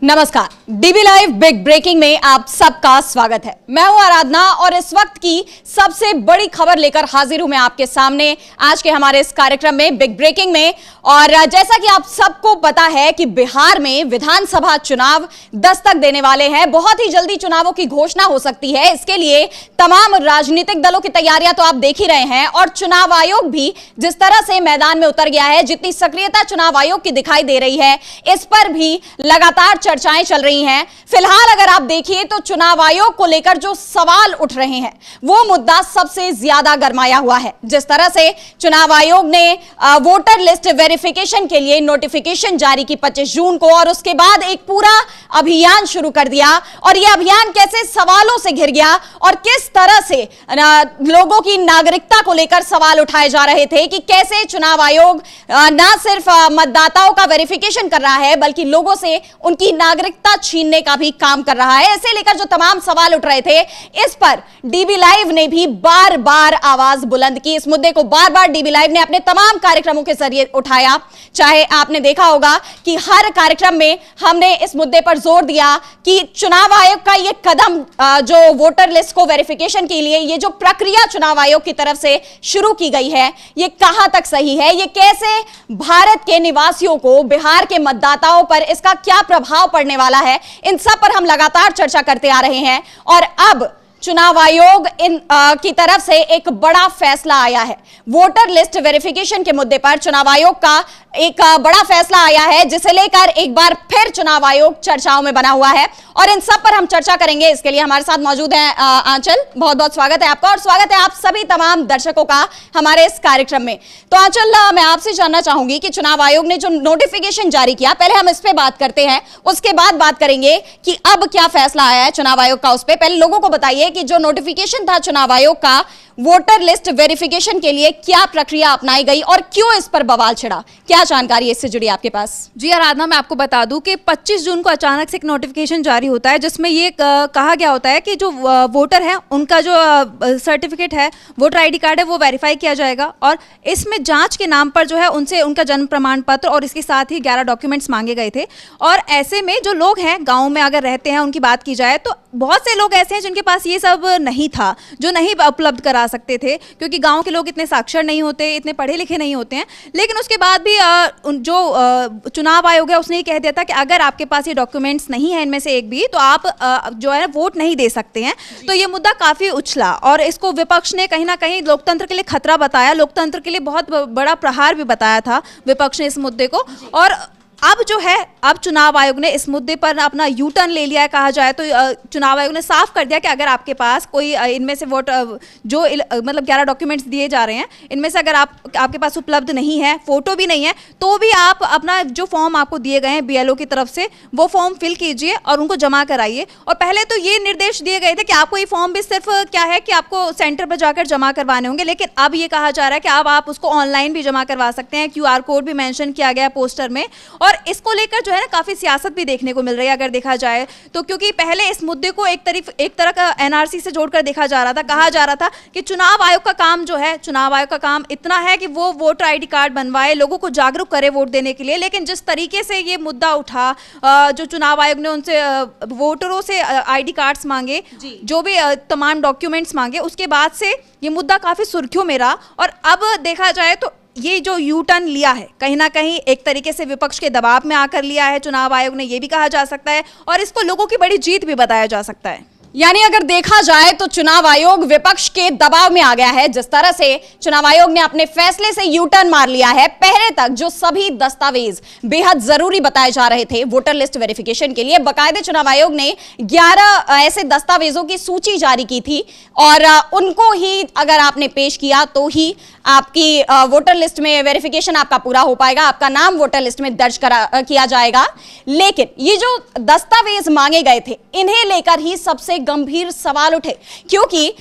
नमस्कार, dB live big breaking में आप सबका स्वागत है। मैं हूं आराधना और इस वक्त की सबसे बड़ी खबर लेकर हाजिर हूं मैं आपके सामने आज के हमारे इस कार्यक्रम में बिग ब्रेकिंग में। और जैसा कि आप सबको पता है कि बिहार में विधानसभा चुनाव दस्तक देने वाले हैं। बहुत ही जल्दी चुनावों की घोषणा हो सकती है। इसके लिए तमाम राजनीतिक दलों की तैयारियां तो आप देख ही रहे हैं और चुनाव आयोग भी जिस तरह से मैदान में उतर गया है, जितनी सक्रियता चुनाव आयोग की दिखाई दे रही है, इस पर भी लगातार चर्चाएं चल रही हैं। फिलहाल अगर आप देखिए तो चुनाव आयोग को लेकर जो सवाल उठ रहे हैं वो मुद्दा सबसे ज्यादा गरमाया हुआ है। जिस तरह से चुनाव आयोग ने वोटर लिस्ट वेरिफिकेशन के लिए नोटिफिकेशन जारी की 25 जून को और उसके बाद एक पूरा अभियान शुरू कर दिया और यह अभियान कैसे सवालों से घिर गया और किस तरह से लोगों की नागरिकता को लेकर सवाल उठाए जा रहे थे कि कैसे चुनाव आयोग ना सिर्फ मतदाताओं का वेरिफिकेशन कर रहा है बल्कि लोगों से उनकी नागरिकता छीनने का भी काम कर रहा है। ऐसे लेकर जो तमाम सवाल उठ रहे थे, इस पर डीबी लाइव ने भी बार बार आवाज बुलंद की। इस मुद्दे को बार बार डीबी लाइव ने अपने तमाम कार्यक्रमों के जरिए उठाया। चाहे आपने देखा होगा कि हर कार्यक्रम में हमने इस मुद्दे पर जोर दिया कि चुनाव आयोग का यह कदम जो वोटर लिस्ट को वेरिफिकेशन के लिए ये जो प्रक्रिया चुनाव आयोग की तरफ से शुरू की गई है, ये कहां तक सही है, ये कैसे भारत के निवासियों को, बिहार के मतदाताओं पर इसका क्या प्रभाव पड़ने वाला है, इन सब पर हम लगातार चर्चा करते आ रहे हैं। और अब चुनाव आयोग की तरफ से एक बड़ा फैसला आया है। वोटर लिस्ट वेरिफिकेशन के मुद्दे पर चुनाव आयोग का एक बड़ा फैसला आया है, जिसे लेकर एक बार फिर चुनाव आयोग चर्चाओं में बना हुआ है और इन सब पर हम चर्चा करेंगे। इसके लिए हमारे साथ मौजूद हैं आंचल। बहुत बहुत स्वागत है आपका और स्वागत है आप सभी तमाम दर्शकों का हमारे इस कार्यक्रम में। तो आंचल, मैं आपसे जानना चाहूंगी कि चुनाव आयोग ने जो नोटिफिकेशन जारी किया, पहले हम इस पे बात करते हैं, उसके बाद बात करेंगे कि अब क्या फैसला आया है चुनाव आयोग का। उस पर पहले लोगों को बताइए कि जो नोटिफिकेशन था चुनाव आयोग का वोटर लिस्ट वेरिफिकेशन के लिए, क्या प्रक्रिया अपनाई गई और क्यों इस पर बवाल छिड़ा, क्या जानकारी है इससे जुड़ी आपके पास? जी आराधना, मैं आपको बता दूं कि 25 जून को अचानक से एक नोटिफिकेशन जारी होता है जिसमें ये कहा गया होता है कि जो वोटर है उनका जो सर्टिफिकेट है, वोटर आईडी कार्ड है, वो वेरीफाई किया जाएगा और इसमें जांच के नाम पर जो है उनसे उनका जन्म प्रमाण पत्र और इसके साथ ही 11 डॉक्यूमेंट्स मांगे गए थे। और ऐसे में जो लोग हैं गाँव में अगर रहते हैं, उनकी बात की जाए तो बहुत से लोग ऐसे हैं जिनके पास ये सब नहीं था, जो नहीं उपलब्ध करा सकते थे, क्योंकि गांव के लोग इतने साक्षर नहीं होते, इतने पढ़े लिखे नहीं होते हैं। लेकिन उसके बाद भी जो चुनाव आयोग है उसने ये कह दिया था कि अगर आपके पास ये डॉक्यूमेंट्स नहीं है इनमें से एक भी, तो आप जो है वोट नहीं दे सकते हैं। तो ये मुद्दा काफ़ी उछला और इसको विपक्ष ने कहीं ना कहीं लोकतंत्र के लिए खतरा बताया, लोकतंत्र के लिए बहुत बड़ा प्रहार भी बताया था विपक्ष ने इस मुद्दे को। और अब जो है, अब चुनाव आयोग ने इस मुद्दे पर अपना यू टर्न ले लिया है। कहा जाए तो चुनाव आयोग ने साफ कर दिया कि अगर आपके पास कोई इनमें से वोट जो मतलब 11 डॉक्यूमेंट्स दिए जा रहे हैं, इनमें से अगर आपके पास उपलब्ध नहीं है, फोटो भी नहीं है, तो भी आप अपना जो फॉर्म आपको दिए गए हैं बीएलओ की तरफ से, वो फॉर्म फिल कीजिए और उनको जमा कराइए। और पहले तो ये निर्देश दिए गए थे कि आपको ये फॉर्म भी सिर्फ क्या है कि आपको सेंटर पर जाकर जमा करवाने होंगे, लेकिन अब ये कहा जा रहा है कि अब आप उसको ऑनलाइन भी जमा करवा सकते हैं। QR कोड भी मेंशन किया गया है पोस्टर में और इसको लेकर जो है ना काफी सियासत भी देखने को मिल रही है अगर देखा जाए तो, क्योंकि पहले इस मुद्दे को एक तरह का एनआरसी से जोड़कर देखा जा रहा था। कहा जा रहा था कि चुनाव आयोग का काम जो है, चुनाव आयोग का काम इतना है कि वो वोटर आईडी कार्ड बनवाए, लोगों को जागरूक करे वोट देने के लिए। लेकिन जिस तरीके से ये मुद्दा उठा, जो चुनाव आयोग ने उनसे वोटरों से आईडी कार्ड्स मांगे, जो भी तमाम डॉक्यूमेंट्स मांगे, उसके बाद से ये मुद्दा काफी सुर्खियों में रहा। और अब देखा जाए तो ये जो यू टर्न लिया है, कहीं ना कहीं एक तरीके से विपक्ष के दबाव में आकर लिया है चुनाव आयोग ने, ये भी कहा जा सकता है और इसको लोगों की बड़ी जीत भी बताया जा सकता है। यानी अगर देखा जाए तो चुनाव आयोग विपक्ष के दबाव में आ गया है। जिस तरह से चुनाव आयोग ने अपने फैसले से यू टर्न मार लिया है, पहले तक जो सभी दस्तावेज बेहद जरूरी बताए जा रहे थे वोटर लिस्ट वेरिफिकेशन के लिए, बाकायदे चुनाव आयोग ने 11 ऐसे दस्तावेजों की सूची जारी की थी और उनको ही अगर आपने पेश किया तो ही आपकी वोटर लिस्ट में वेरिफिकेशन आपका पूरा हो पाएगा, आपका नाम वोटर लिस्ट में दर्ज किया जाएगा। लेकिन ये जो दस्तावेज मांगे गए थे, इन्हें लेकर ही सबसे गंभीर सवाल उठे, क्योंकि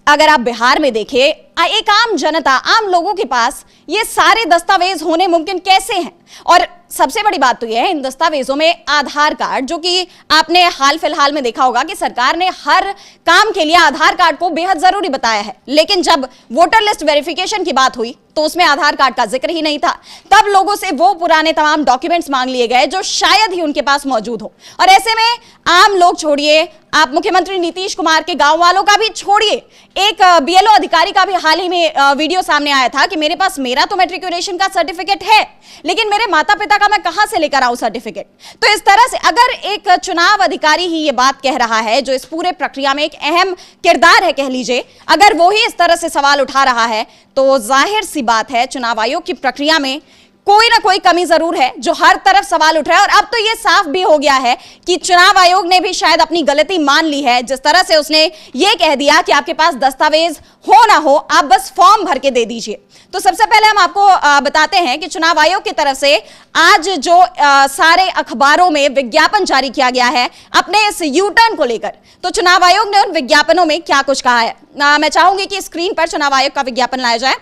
अगर आप बिहार में देखें, एक आम जनता, आम लोगों के पास ये सारे दस्तावेज होने मुमकिन कैसे हैं? और सबसे बड़ी बात तो यह है, इन दस्तावेजों में आधार कार्ड, जो कि आपने हाल फिलहाल में देखा होगा कि सरकार ने हर काम के लिए आधार कार्ड को बेहद जरूरी बताया है, लेकिन जब वोटर लिस्ट वेरिफिकेशन की बात हुई तो उसमें आधार कार्ड का जिक्र ही नहीं था। तब लोगों से वो पुराने तमाम डॉक्यूमेंट्स मांग लिए गए जो शायद ही उनके पास मौजूद हो। और ऐसे में आम लोग छोड़िए, आप मुख्यमंत्री नीतीश कुमार के गांव वालों का भी छोड़िए, एक बीएलओ अधिकारी का भी हाल ही में वीडियो सामने आया था कि मेरे पास मेरा तो मैट्रिकुलेशन का सर्टिफिकेट है, लेकिन मेरे माता पिता का मैं कहां से लेकर आऊं सर्टिफिकेट। तो इस तरह से अगर एक चुनाव अधिकारी ही ये बात कह रहा है, जो इस पूरे प्रक्रिया में एक अहम किरदार है कह लीजिए, अगर वो ही इस तरह से सवाल उठा रहा है, तो जाहिर सी बात है चुनाव आयोग की प्रक्रिया में कोई ना कोई कमी जरूर है जो हर तरफ सवाल उठ रहा है। और अब तो यह साफ भी हो गया है कि चुनाव आयोग ने भी शायद अपनी गलती मान ली है, जिस तरह से उसने यह कह दिया कि आपके पास दस्तावेज हो ना हो, आप बस फॉर्म भर के दे दीजिए। तो सबसे पहले हम आपको बताते हैं कि चुनाव आयोग की तरफ से आज जो सारे अखबारों में विज्ञापन जारी किया गया है अपने इस यू टर्न को लेकर, तो चुनाव आयोग ने उन विज्ञापनों में क्या कुछ कहा है। मैं चाहूंगी कि स्क्रीन पर चुनाव आयोग का विज्ञापन लाया जाए।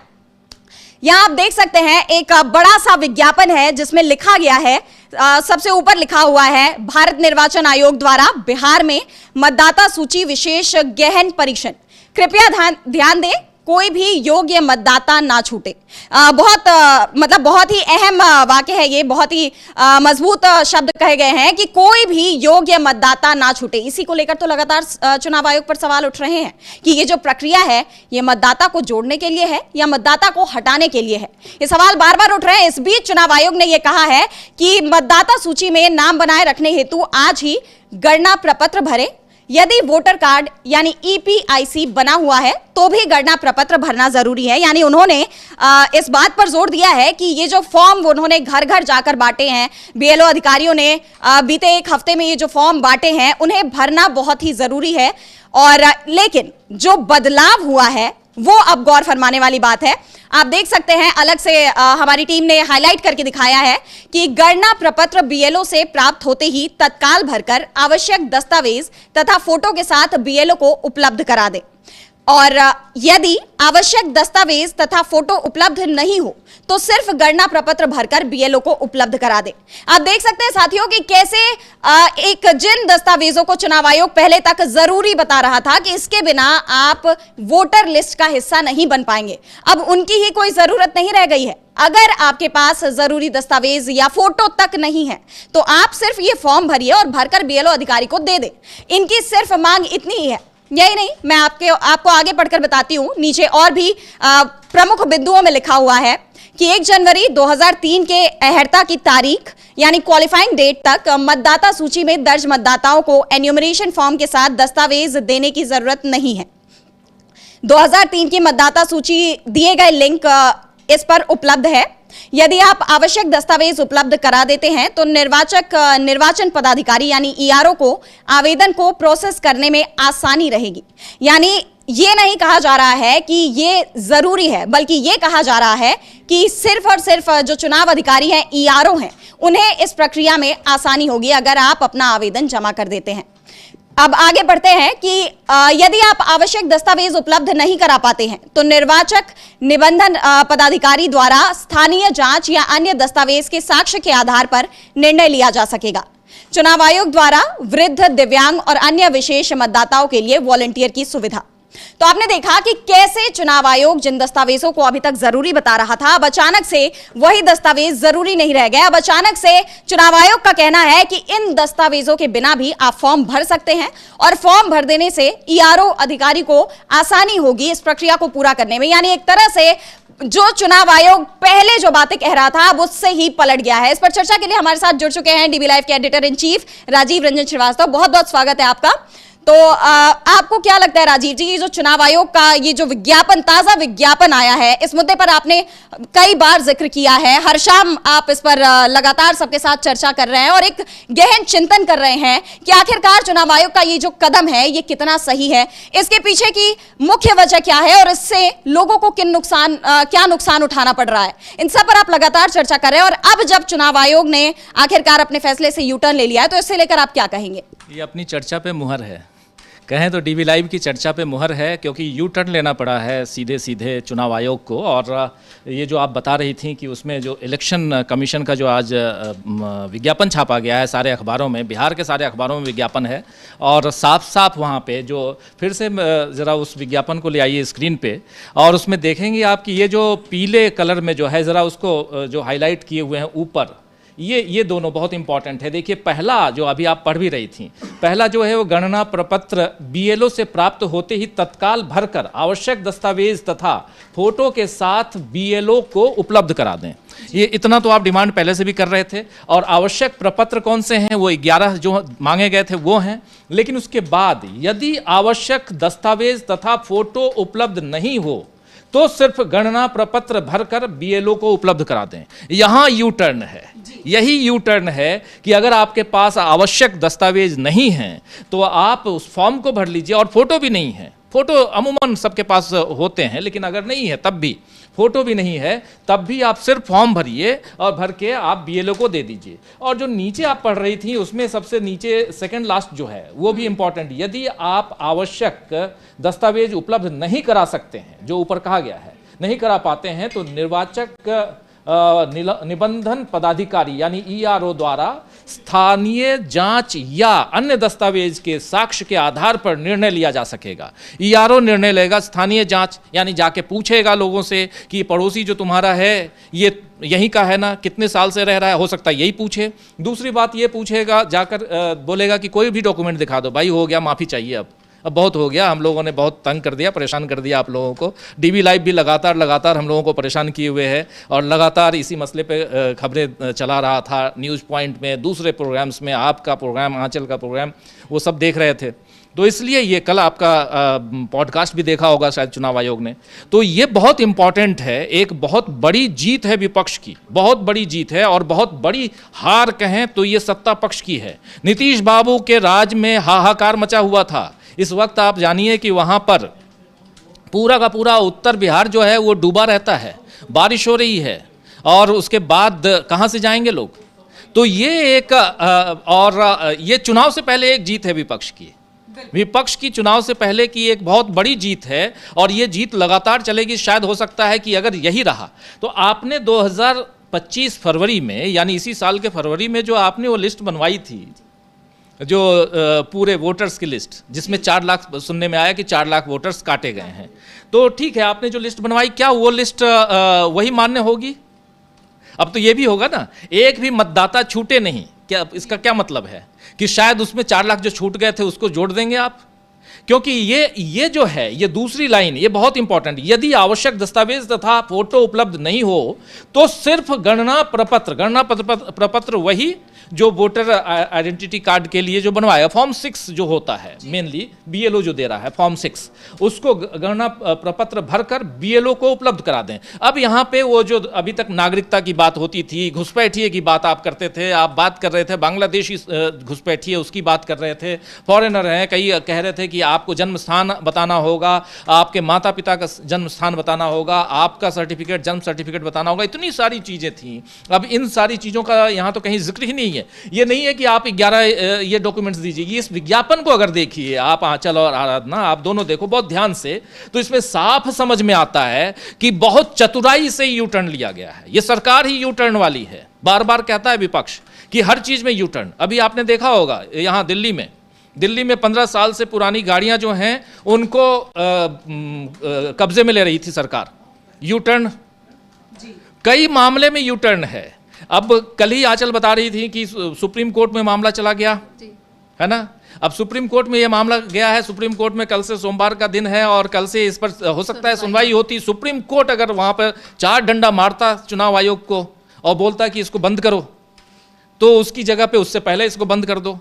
यहां आप देख सकते हैं एक बड़ा सा विज्ञापन है जिसमें लिखा गया है, सबसे ऊपर लिखा हुआ है, भारत निर्वाचन आयोग द्वारा बिहार में मतदाता सूची विशेष गहन परीक्षण, कृपया ध्यान दें, कोई भी योग्य मतदाता ना छूटे। बहुत ही अहम वाक्य है ये, बहुत ही मजबूत शब्द कहे गए हैं कि कोई भी योग्य मतदाता ना छूटे। इसी को लेकर तो लगातार चुनाव आयोग पर सवाल उठ रहे हैं कि ये जो प्रक्रिया है ये मतदाता को जोड़ने के लिए है या मतदाता को हटाने के लिए है। ये सवाल बार बार उठ रहे हैं। इस बीच चुनाव आयोग ने यह कहा है कि मतदाता सूची में नाम बनाए रखने हेतु आज ही गणना प्रपत्र भरे, यदि वोटर कार्ड यानी ईपीआईसी बना हुआ है तो भी गणना प्रपत्र भरना जरूरी है। यानी उन्होंने इस बात पर जोर दिया है कि ये जो फॉर्म उन्होंने घर घर जाकर बांटे हैं, बीएलओ अधिकारियों ने बीते एक हफ्ते में ये जो फॉर्म बांटे हैं उन्हें भरना बहुत ही जरूरी है। और लेकिन जो बदलाव हुआ है वो अब गौर फरमाने वाली बात है। आप देख सकते हैं अलग से हमारी टीम ने हाईलाइट करके दिखाया है कि गणना प्रपत्र बीएलओ से प्राप्त होते ही तत्काल भरकर आवश्यक दस्तावेज तथा फोटो के साथ बीएलओ को उपलब्ध करा दें, और यदि आवश्यक दस्तावेज तथा फोटो उपलब्ध नहीं हो तो सिर्फ गणना प्रपत्र भरकर बीएलओ को उपलब्ध करा दे। आप देख सकते हैं साथियों कि कैसे एक जिन दस्तावेजों को चुनाव आयोग पहले तक जरूरी बता रहा था कि इसके बिना आप वोटर लिस्ट का हिस्सा नहीं बन पाएंगे, अब उनकी ही कोई जरूरत नहीं रह गई है। अगर आपके पास जरूरी दस्तावेज या फोटो तक नहीं है तो आप सिर्फ ये फॉर्म भरिए और भरकर बीएलओ अधिकारी को दे दें। इनकी सिर्फ मांग इतनी ही है। यही नहीं, मैं आपको आगे पढ़कर बताती हूं। नीचे और भी प्रमुख बिंदुओं में लिखा हुआ है कि 1 जनवरी 2003 के अहर्ता की तारीख यानी क्वालिफाइंग डेट तक मतदाता सूची में दर्ज मतदाताओं को एन्यूमरेशन फॉर्म के साथ दस्तावेज देने की जरूरत नहीं है। 2003 की मतदाता सूची दिए गए लिंक इस पर उपलब्ध है। यदि आप आवश्यक दस्तावेज उपलब्ध करा देते हैं तो निर्वाचन पदाधिकारी यानी ईआरओ को आवेदन को प्रोसेस करने में आसानी रहेगी। यानी ये नहीं कहा जा रहा है कि ये जरूरी है, बल्कि ये कहा जा रहा है कि सिर्फ और सिर्फ जो चुनाव अधिकारी हैं, ईआरओ हैं, उन्हें इस प्रक्रिया में आसानी होगी अगर आप अपना आवेदन जमा कर देते हैं। अब आगे बढ़ते हैं कि यदि आप आवश्यक दस्तावेज उपलब्ध नहीं करा पाते हैं तो निर्वाचक निबंधन पदाधिकारी द्वारा स्थानीय जांच या अन्य दस्तावेज के साक्ष्य के आधार पर निर्णय लिया जा सकेगा। चुनाव आयोग द्वारा वृद्ध, दिव्यांग और अन्य विशेष मतदाताओं के लिए वॉलंटियर की सुविधा। तो आपने देखा कि कैसे चुनाव आयोग जिन दस्तावेजों को अभी तक जरूरी बता रहा था, अब अचानक से वही दस्तावेज जरूरी नहीं रह गए। अब अचानक से चुनाव आयोग का कहना है कि इन दस्तावेजों के बिना भी आप फॉर्म भर सकते हैं और फॉर्म भर देने से ईआरओ अधिकारी को आसानी होगी इस प्रक्रिया को पूरा करने में। यानी एक तरह से जो चुनाव आयोग पहले जो बातें कह रहा था अब उससे ही पलट गया है। इस पर चर्चा के लिए हमारे साथ जुड़ चुके हैं डीबी लाइव के editor in chief Rajiv Ranjan Shrivastava. बहुत बहुत स्वागत है आपका। तो आपको क्या लगता है राजीव जी, जो चुनाव आयोग का ये जो विज्ञापन, ताजा विज्ञापन आया है, इस मुद्दे पर आपने कई बार जिक्र किया है, हर शाम आप इस पर लगातार सबके साथ चर्चा कर रहे हैं और एक गहन चिंतन कर रहे हैं कि आखिरकार चुनाव आयोग का ये जो कदम है ये कितना सही है, इसके पीछे की मुख्य वजह क्या है और इससे लोगों को क्या नुकसान उठाना पड़ रहा है, इन सब पर आप लगातार चर्चा कर रहे हैं। और अब जब चुनाव आयोग ने आखिरकार अपने फैसले से यू टर्न ले लिया है तो इससे लेकर आप क्या कहेंगे? ये अपनी चर्चा पे मुहर है कहें तो डीवी लाइव की चर्चा पे मुहर है, क्योंकि यू टर्न लेना पड़ा है सीधे सीधे चुनाव आयोग को। और ये जो आप बता रही थी कि उसमें जो इलेक्शन कमीशन का जो आज विज्ञापन छापा गया है सारे अखबारों में, बिहार के सारे अखबारों में विज्ञापन है, और साफ साफ वहाँ पे जो फिर से ज़रा उस विज्ञापन को ले आइए स्क्रीन पे, और उसमें देखेंगे आप कि ये जो पीले कलर में जो है, ज़रा उसको जो हाईलाइट किए हुए हैं ऊपर, ये दोनों बहुत इंपॉर्टेंट है। देखिए, पहला जो अभी आप पढ़ भी रही थी, पहला जो है वो गणना प्रपत्र बीएलओ से प्राप्त होते ही तत्काल भरकर आवश्यक दस्तावेज तथा फोटो के साथ बीएलओ को उपलब्ध करा दें। ये इतना तो आप डिमांड पहले से भी कर रहे थे। और आवश्यक प्रपत्र कौन से हैं? वो 11 जो मांगे गए थे वो हैं। लेकिन उसके बाद यदि आवश्यक दस्तावेज तथा फोटो उपलब्ध नहीं हो तो सिर्फ गणना प्रपत्र भरकर बीएलओ को उपलब्ध करा दें। यहां यू टर्न है, यही यू टर्न है कि अगर आपके पास आवश्यक दस्तावेज नहीं हैं तो आप उस फॉर्म को भर लीजिए, और फोटो भी नहीं है। फोटो अमूमन सबके पास होते हैं, लेकिन अगर नहीं है तब भी, फोटो भी नहीं है तब भी आप सिर्फ फॉर्म भरिए और भर के आप बीएलओ को दे दीजिए। और जो नीचे आप पढ़ रही थी उसमें सबसे नीचे सेकंड लास्ट जो है वो भी इंपॉर्टेंट, यदि आप आवश्यक दस्तावेज उपलब्ध नहीं करा सकते हैं, जो ऊपर कहा गया है, नहीं करा पाते हैं, तो निर्वाचक निबंधन पदाधिकारी यानी ईआरओ द्वारा स्थानीय जांच या अन्य दस्तावेज के साक्ष्य के आधार पर निर्णय लिया जा सकेगा। ईआरओ निर्णय लेगा। स्थानीय जांच यानी जाके पूछेगा लोगों से कि पड़ोसी जो तुम्हारा है ये यहीं का है ना, कितने साल से रह रहा है, हो सकता है यही पूछे। दूसरी बात ये पूछेगा, जाकर बोलेगा कि कोई भी डॉक्यूमेंट दिखा दो, भाई हो गया, माफ़ी चाहिए, अब बहुत हो गया, हम लोगों ने बहुत तंग कर दिया, परेशान कर दिया आप लोगों को। डीवी लाइव भी लगातार हम लोगों को परेशान किए हुए है, और लगातार इसी मसले पे खबरें चला रहा था न्यूज़ पॉइंट में, दूसरे प्रोग्राम्स में, आपका प्रोग्राम, आंचल का प्रोग्राम, वो सब देख रहे थे। तो इसलिए ये कल आपका पॉडकास्ट भी देखा होगा शायद चुनाव आयोग ने। तो ये बहुत इंपॉर्टेंट है, एक बहुत बड़ी जीत है विपक्ष की, बहुत बड़ी जीत है, और बहुत बड़ी हार कहें तो ये सत्ता पक्ष की है। नीतीश बाबू के राज में हाहाकार मचा हुआ था। इस वक्त आप जानिए कि वहाँ पर पूरा का पूरा उत्तर बिहार जो है वो डूबा रहता है, बारिश हो रही है, और उसके बाद कहाँ से जाएंगे लोग? तो ये एक और ये चुनाव से पहले एक जीत है विपक्ष की, विपक्ष की चुनाव से पहले की एक बहुत बड़ी जीत है, और ये जीत लगातार चलेगी। शायद हो सकता है कि अगर यही रहा तो आपने 2025 फरवरी में, यानी इसी साल के फरवरी में, जो आपने वो लिस्ट बनवाई थी, जो पूरे वोटर्स की लिस्ट, जिसमें 4 लाख, सुनने में आया कि 4 लाख वोटर्स काटे गए हैं, तो ठीक है, आपने जो लिस्ट बनवाई, क्या वो लिस्ट वही मान्य होगी? अब तो ये भी होगा ना, एक भी मतदाता छूटे नहीं। क्या इसका क्या मतलब है कि शायद उसमें 4 लाख जो छूट गए थे उसको जोड़ देंगे आप? क्योंकि ये जो है, ये दूसरी लाइन, ये बहुत इंपॉर्टेंट, यदि आवश्यक दस्तावेज तथा फोटो उपलब्ध नहीं हो तो सिर्फ गणना प्रपत्र वही जो वोटर आइडेंटिटी कार्ड के लिए जो बनवाया, फॉर्म 6 जो होता है, मेनली बीएलओ जो दे रहा है फॉर्म 6, उसको गणना प्रपत्र भरकर बीएलओ को उपलब्ध करा दें। अब यहाँ पे वो जो अभी तक नागरिकता की बात होती थी, घुसपैठिए की बात आप करते थे, आप बात कर रहे थे बांग्लादेशी घुसपैठिए, उसकी बात कर रहे थे, फॉरेनर हैं, कई कह रहे थे कि आपको जन्म स्थान बताना होगा, आपके माता पिता का जन्म स्थान बताना होगा, आपका सर्टिफिकेट, जन्म सर्टिफिकेट बताना होगा, इतनी सारी चीज़ें थी। अब इन सारी चीज़ों का यहाँ तो कहीं जिक्र ही नहीं है। ये नहीं है कि आप 11 ये डॉक्यूमेंट्स दीजिए। इस विज्ञापन को अगर देखिए आप, आंचल और आराधना, आप दोनों देखो बहुत ध्यान से, तो इसमें साफ समझ में आता है कि बहुत चतुराई से यू टर्न लिया गया है। ये सरकार ही यू टर्न वाली है। बार बार कहता है विपक्ष कि हर चीज में यू टर्न। अभी आपने देखा होगा यहाँ दिल्ली में 15 साल से पुरानी गाड़ियां जो हैं उनको कब्जे में ले रही थी सरकार। यू टर्न, कई मामले में यू टर्न है। अब कल ही आंचल बता रही थी कि सुप्रीम कोर्ट में मामला चला गया, है ना। अब सुप्रीम कोर्ट में ये मामला गया है, सुप्रीम कोर्ट में कल से सोमवार का दिन है और कल से इस पर हो सकता है सुनवाई होती। सुप्रीम कोर्ट अगर वहाँ पर 4 डंडा मारता चुनाव आयोग को और बोलता कि इसको बंद करो, तो उसकी जगह पे उससे पहले इसको बंद कर दो।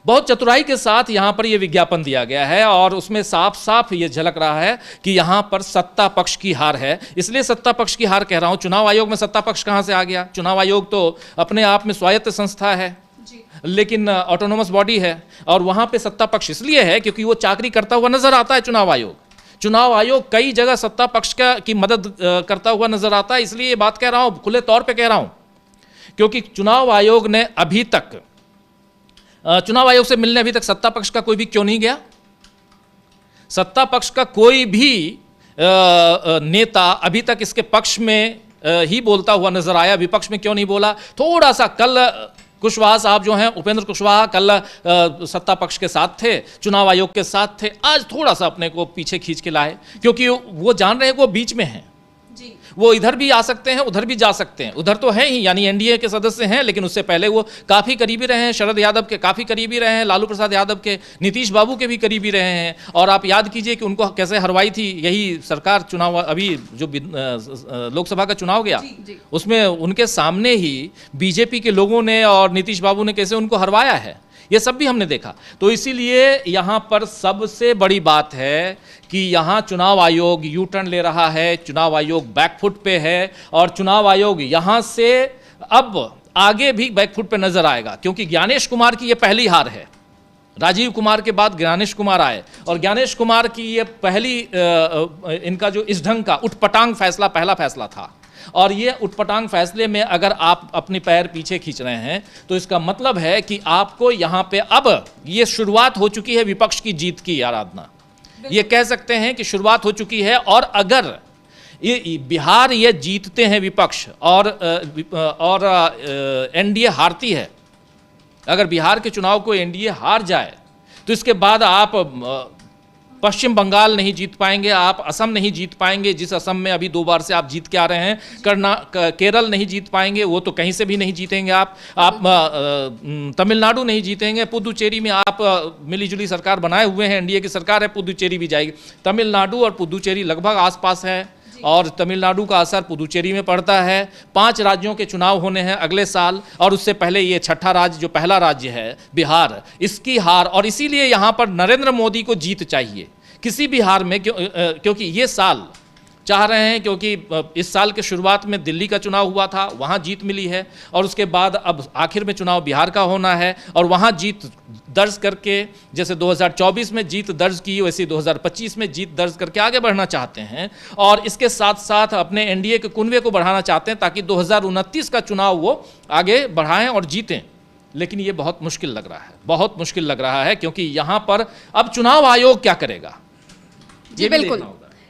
बहुत चतुराई के साथ यहाँ पर ये विज्ञापन दिया गया है और उसमें साफ साफ ये झलक रहा है कि यहाँ पर सत्ता पक्ष की हार है। इसलिए सत्ता पक्ष की हार कह रहा हूँ। चुनाव आयोग में सत्ता पक्ष कहाँ से आ गया? चुनाव आयोग तो अपने आप में स्वायत्त संस्था है, लेकिन ऑटोनोमस बॉडी है और वहाँ पे सत्ता पक्ष इसलिए है क्योंकि वो चाकरी करता हुआ नजर आता है। चुनाव आयोग कई जगह सत्ता पक्ष की मदद करता हुआ नजर आता है। इसलिए ये बात कह रहा हूँ, खुले तौर पर कह रहा हूँ, क्योंकि चुनाव आयोग ने अभी तक चुनाव आयोग से मिलने अभी तक सत्ता पक्ष का कोई भी क्यों नहीं गया? सत्ता पक्ष का कोई भी नेता अभी तक इसके पक्ष में ही बोलता हुआ नजर आया। विपक्ष में क्यों नहीं बोला? थोड़ा सा कल कुशवाहा साहब जो हैं, उपेंद्र कुशवाहा, कल सत्ता पक्ष के साथ थे, चुनाव आयोग के साथ थे, आज थोड़ा सा अपने को पीछे खींच के लाए, क्योंकि वो जान रहे हैं वो बीच में हैं। वो इधर भी आ सकते हैं, उधर भी जा सकते हैं। उधर तो है ही, यानी एनडीए के सदस्य हैं, लेकिन उससे पहले वो काफ़ी करीबी रहे हैं, शरद यादव के काफ़ी करीबी रहे हैं, लालू प्रसाद यादव के, नीतीश बाबू के भी करीबी रहे हैं। और आप याद कीजिए कि उनको कैसे हरवाई थी यही सरकार। चुनाव अभी जो लोकसभा का चुनाव गया, उसमें उनके सामने ही बीजेपी के लोगों ने और नीतीश बाबू ने कैसे उनको हरवाया है, ये सब भी हमने देखा। तो इसीलिए यहाँ पर सबसे बड़ी बात है कि यहाँ चुनाव आयोग यू टर्न ले रहा है, चुनाव आयोग बैकफुट पे है, और चुनाव आयोग यहाँ से अब आगे भी बैकफुट पे नजर आएगा, क्योंकि ज्ञानेश कुमार की ये पहली हार है। राजीव कुमार के बाद ज्ञानेश कुमार आए, और ज्ञानेश कुमार की ये पहली इनका जो इस ढंग का उटपटांग फैसला पहला फैसला था। और ये उटपटांग फैसले में अगर आप अपने पैर पीछे खींच रहे हैं तो इसका मतलब है कि आपको यहाँ पे अब ये शुरुआत हो चुकी है विपक्ष की जीत की आराधना, ये कह सकते हैं कि शुरुआत हो चुकी है। और अगर ये बिहार ये जीतते हैं विपक्ष और एनडीए हारती है, अगर बिहार के चुनाव को एनडीए हार जाए तो इसके बाद आप पश्चिम बंगाल नहीं जीत पाएंगे, आप असम नहीं जीत पाएंगे, जिस असम में अभी 2 बार से आप जीत के आ रहे हैं, केरल नहीं जीत पाएंगे, वो तो कहीं से भी नहीं जीतेंगे आप तमिलनाडु नहीं जीतेंगे, पुदुचेरी में आप मिलीजुली सरकार बनाए हुए हैं, एनडीए की सरकार है, पुदुचेरी भी जाएगी। तमिलनाडु और पुदुचेरी लगभग आसपास है, और तमिलनाडु का असर पुदुचेरी में पड़ता है। 5 राज्यों के चुनाव होने हैं अगले साल, और उससे पहले ये छठा राज्य जो पहला राज्य है बिहार, इसकी हार। और इसीलिए यहाँ पर नरेंद्र मोदी को जीत चाहिए किसी भी हार में, क्योंकि ये साल चाह रहे हैं, क्योंकि इस साल के शुरुआत में दिल्ली का चुनाव हुआ था, वहाँ जीत मिली है, और उसके बाद अब आखिर में चुनाव बिहार का होना है, और वहाँ जीत दर्ज करके, जैसे 2024 में जीत दर्ज की वैसे 2025 में जीत दर्ज करके आगे बढ़ना चाहते हैं। और इसके साथ साथ अपने एनडीए के कुनबे को बढ़ाना चाहते हैं, ताकि 2029 का चुनाव वो आगे बढ़ाएं और जीतें। लेकिन ये बहुत मुश्किल लग रहा है, बहुत मुश्किल लग रहा है, क्योंकि यहाँ पर अब चुनाव आयोग क्या करेगा, जी बिल्कुल।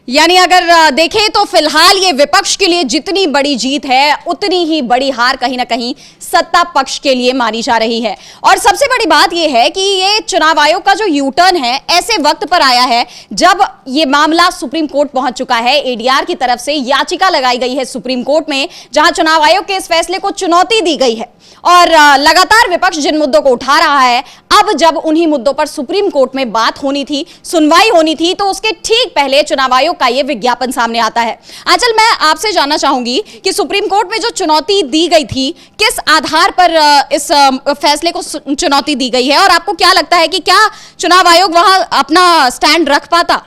यानी अगर देखें तो फिलहाल ये विपक्ष के लिए जितनी बड़ी जीत है, उतनी ही बड़ी हार कहीं ना कहीं सत्ता पक्ष के लिए मानी जा रही है। और सबसे बड़ी बात ये है कि ये चुनाव आयोग का जो यू टर्न है ऐसे वक्त पर आया है जब ये मामला सुप्रीम कोर्ट पहुंच चुका है। एडीआर की तरफ से याचिका लगाई गई है सुप्रीम कोर्ट में, जहां चुनाव आयोग के इस फैसले को चुनौती दी गई है। और लगातार विपक्ष जिन मुद्दों को उठा रहा है, अब जब उन्हीं मुद्दों पर सुप्रीम कोर्ट में बात होनी थी, सुनवाई होनी थी, तो उसके ठीक पहले चुनाव आयोग का यह विज्ञापन सामने आता है। आंचल, मैं आपसे जानना चाहूंगी कि सुप्रीम कोर्ट में जो चुनौती दी गई थी, किस आधार पर इस फैसले को चुनौती दी गई है, और आपको क्या लगता है कि क्या चुनाव आयोग वहां अपना स्टैंड रख पाता?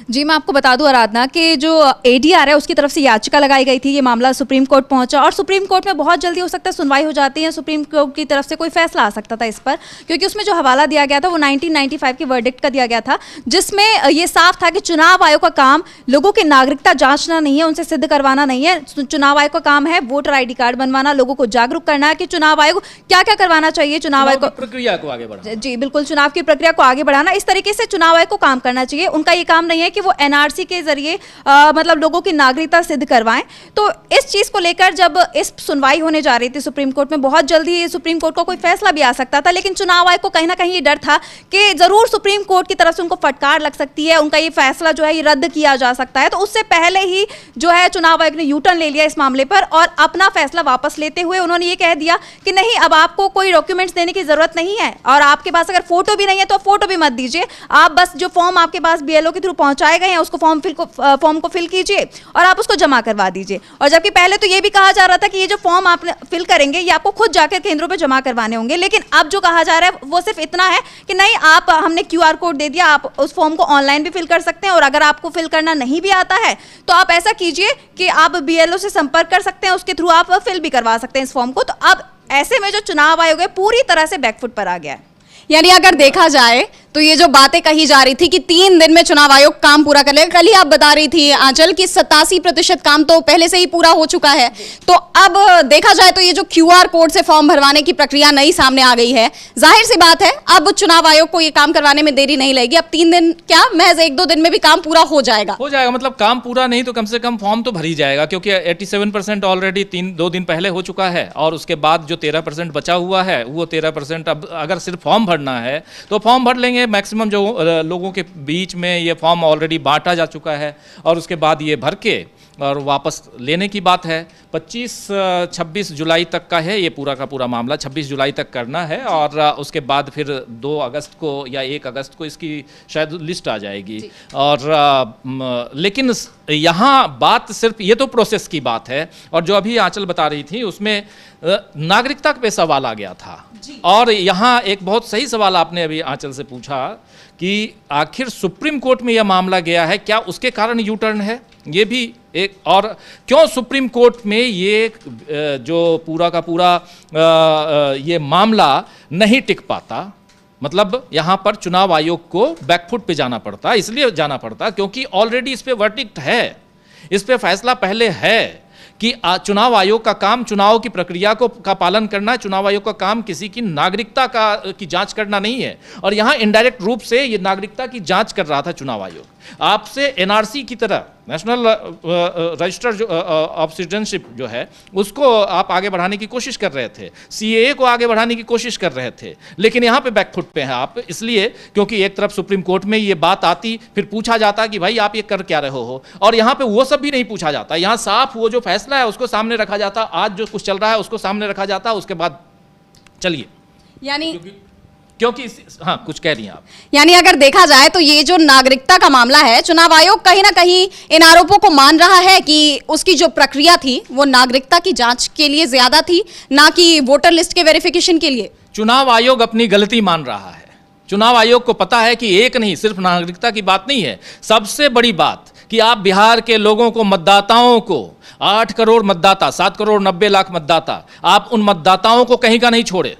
जी, मैं आपको बता दूं आराधना कि जो एडीआर है उसकी तरफ से याचिका लगाई गई थी, ये मामला सुप्रीम कोर्ट पहुंचा, और सुप्रीम कोर्ट में बहुत जल्दी हो सकता है सुनवाई हो जाती है, सुप्रीम कोर्ट की तरफ से कोई फैसला आ सकता था इस पर, क्योंकि उसमें जो हवाला दिया गया था वो 1995 के वर्डिक्ट का दिया गया था, जिसमें ये साफ था कि चुनाव आयोग का काम लोगों की नागरिकता जांचना नहीं है, उनसे सिद्ध करवाना नहीं है। चुनाव आयोग का काम है वोटर ID कार्ड बनवाना, लोगों को जागरूक करना है कि चुनाव आयोग क्या क्या करवाना चाहिए, चुनाव आयोग को प्रक्रिया को आगे बढ़ाना। जी बिल्कुल, चुनाव की प्रक्रिया को आगे बढ़ाना, इस तरीके से चुनाव आयोग को काम करना चाहिए। उनका ये काम नहीं है कि वो एनआरसी के जरिए मतलब लोगों की नागरिकता सिद्ध करवाएं। तो इस चीज को लेकर जब इस सुनवाई होने जा रही थी सुप्रीम कोर्ट में, बहुत जल्दी सुप्रीम कोर्ट का कोई फैसला भी आ सकता था, लेकिन चुनाव आयोग को कहीं ना कहीं ये डर था कि जरूर सुप्रीम कोर्ट की तरफ से उनको फटकार लग सकती है, उनका ये फैसला जो है ये रद्द किया जा सकता है। तो उससे पहले ही जो है चुनाव आयोग ने यू टर्न ले लिया इस मामले पर, और अपना फैसला वापस लेते हुए उन्होंने ये कह दिया कि नहीं, अब आपको कोई डॉक्यूमेंट्स देने की जरूरत नहीं है, और आपके पास अगर फोटो भी नहीं है तो फोटो भी मत दीजिए, आप बस जो फॉर्म आपके पास BLO के थ्रू पहुंचाए गए हैं उसको फॉर्म को फिल कीजिए और आप उसको जमा करवा दीजिए। और जबकि पहले तो ये भी कहा जा रहा था कि ये जो फॉर्म आप फिल करेंगे ये आपको खुद जाकर केंद्रों पे जमा करवाने होंगे, लेकिन अब जो कहा जा रहा है वो सिर्फ इतना है कि नहीं, आप हमने QR कोड दे दिया, आप उस फॉर्म को ऑनलाइन भी फिल कर सकते हैं, और अगर आपको फिल करना नहीं भी आता है तो आप ऐसा कीजिए कि आप BLO से संपर्क कर सकते हैं, उसके थ्रू आप फिल भी करवा सकते हैं इस फॉर्म को। तो अब ऐसे में जो चुनाव आयोग है पूरी तरह से बैकफुट पर आ गया है। यानी अगर देखा जाए तो ये जो बातें कही जा रही थी कि 3 दिन में चुनाव आयोग काम पूरा कर लेगा, कल ही आप बता रही थी आंचल कि 87% काम तो पहले से ही पूरा हो चुका है। तो अब देखा जाए तो ये जो QR कोड से फॉर्म भरवाने की प्रक्रिया नई सामने आ गई है, जाहिर सी बात है अब चुनाव आयोग को ये काम करवाने में देरी नहीं लगेगी। अब 3 दिन क्या, महज 1-2 दिन में भी काम पूरा हो जाएगा। मतलब काम पूरा नहीं तो कम से कम फॉर्म तो भर ही जाएगा, क्योंकि 87% ऑलरेडी 2 दिन पहले हो चुका है, और उसके बाद जो 13% बचा हुआ है वो 13% अब अगर सिर्फ फॉर्म भरना है तो फॉर्म भर लेंगे। मैक्सिमम जो लोगों के बीच में ये फॉर्म ऑलरेडी बांटा जा चुका है, और उसके बाद ये भर के और वापस लेने की बात है। 25-26 जुलाई तक का है ये पूरा का पूरा मामला, 26 जुलाई तक करना है, और उसके बाद फिर 2 अगस्त को या 1 अगस्त को इसकी शायद लिस्ट आ जाएगी। और लेकिन यहाँ बात सिर्फ ये तो प्रोसेस की बात है, और जो अभी आंचल बता रही थी उसमें नागरिकता पे सवाल आ गया था। और यहाँ एक बहुत सही सवाल आपने अभी आंचल से पूछा कि आखिर सुप्रीम कोर्ट में यह मामला गया है, क्या उसके कारण यू टर्न है? ये भी एक, और क्यों सुप्रीम कोर्ट में ये जो पूरा का पूरा ये मामला नहीं टिक पाता, मतलब यहाँ पर चुनाव आयोग को बैकफुट पे जाना पड़ता, इसलिए जाना पड़ता क्योंकि ऑलरेडी इस पे वर्डिक्ट है, इस पे फैसला पहले है कि चुनाव आयोग का काम चुनाव की प्रक्रिया का पालन करना है। चुनाव आयोग का काम किसी की नागरिकता की जांच करना नहीं है, और यहाँ इनडायरेक्ट रूप से ये नागरिकता की जांच कर रहा था चुनाव आयोग। आपसे एनआरसी की तरह, नेशनल रजिस्टर ऑफ सिटीजनशिप जो है, उसको आप आगे बढ़ाने की कोशिश कर रहे थे, सीएए को आगे बढ़ाने की कोशिश कर रहे थे, लेकिन यहाँ पे बैकफुट पे हैं आप, इसलिए क्योंकि एक तरफ सुप्रीम कोर्ट में ये बात आती, फिर पूछा जाता कि भाई आप ये कर क्या रहे हो, और यहाँ पे वो सब भी नहीं पूछा जाता। यहाँ साफ वो जो फैसला है उसको सामने रखा जाता, आज जो कुछ चल रहा है उसको सामने रखा जाता, उसके बाद चलिए। यानी क्योंकि हाँ, कुछ कह रही हैं आप। यानी अगर देखा जाए तो ये जो नागरिकता का मामला है, चुनाव आयोग कहीं ना कहीं इन आरोपों को मान रहा है कि उसकी जो प्रक्रिया थी वो नागरिकता की जांच के लिए ज्यादा थी, ना कि वोटर लिस्ट के वेरिफिकेशन के लिए। चुनाव आयोग अपनी गलती मान रहा है। चुनाव आयोग को पता है कि एक नहीं, सिर्फ नागरिकता की बात नहीं है, सबसे बड़ी बात कि आप बिहार के लोगों को, मतदाताओं को, 8 करोड़ मतदाता, 7 करोड़ 90 लाख मतदाता, आप उन मतदाताओं को कहीं का नहीं छोड़े।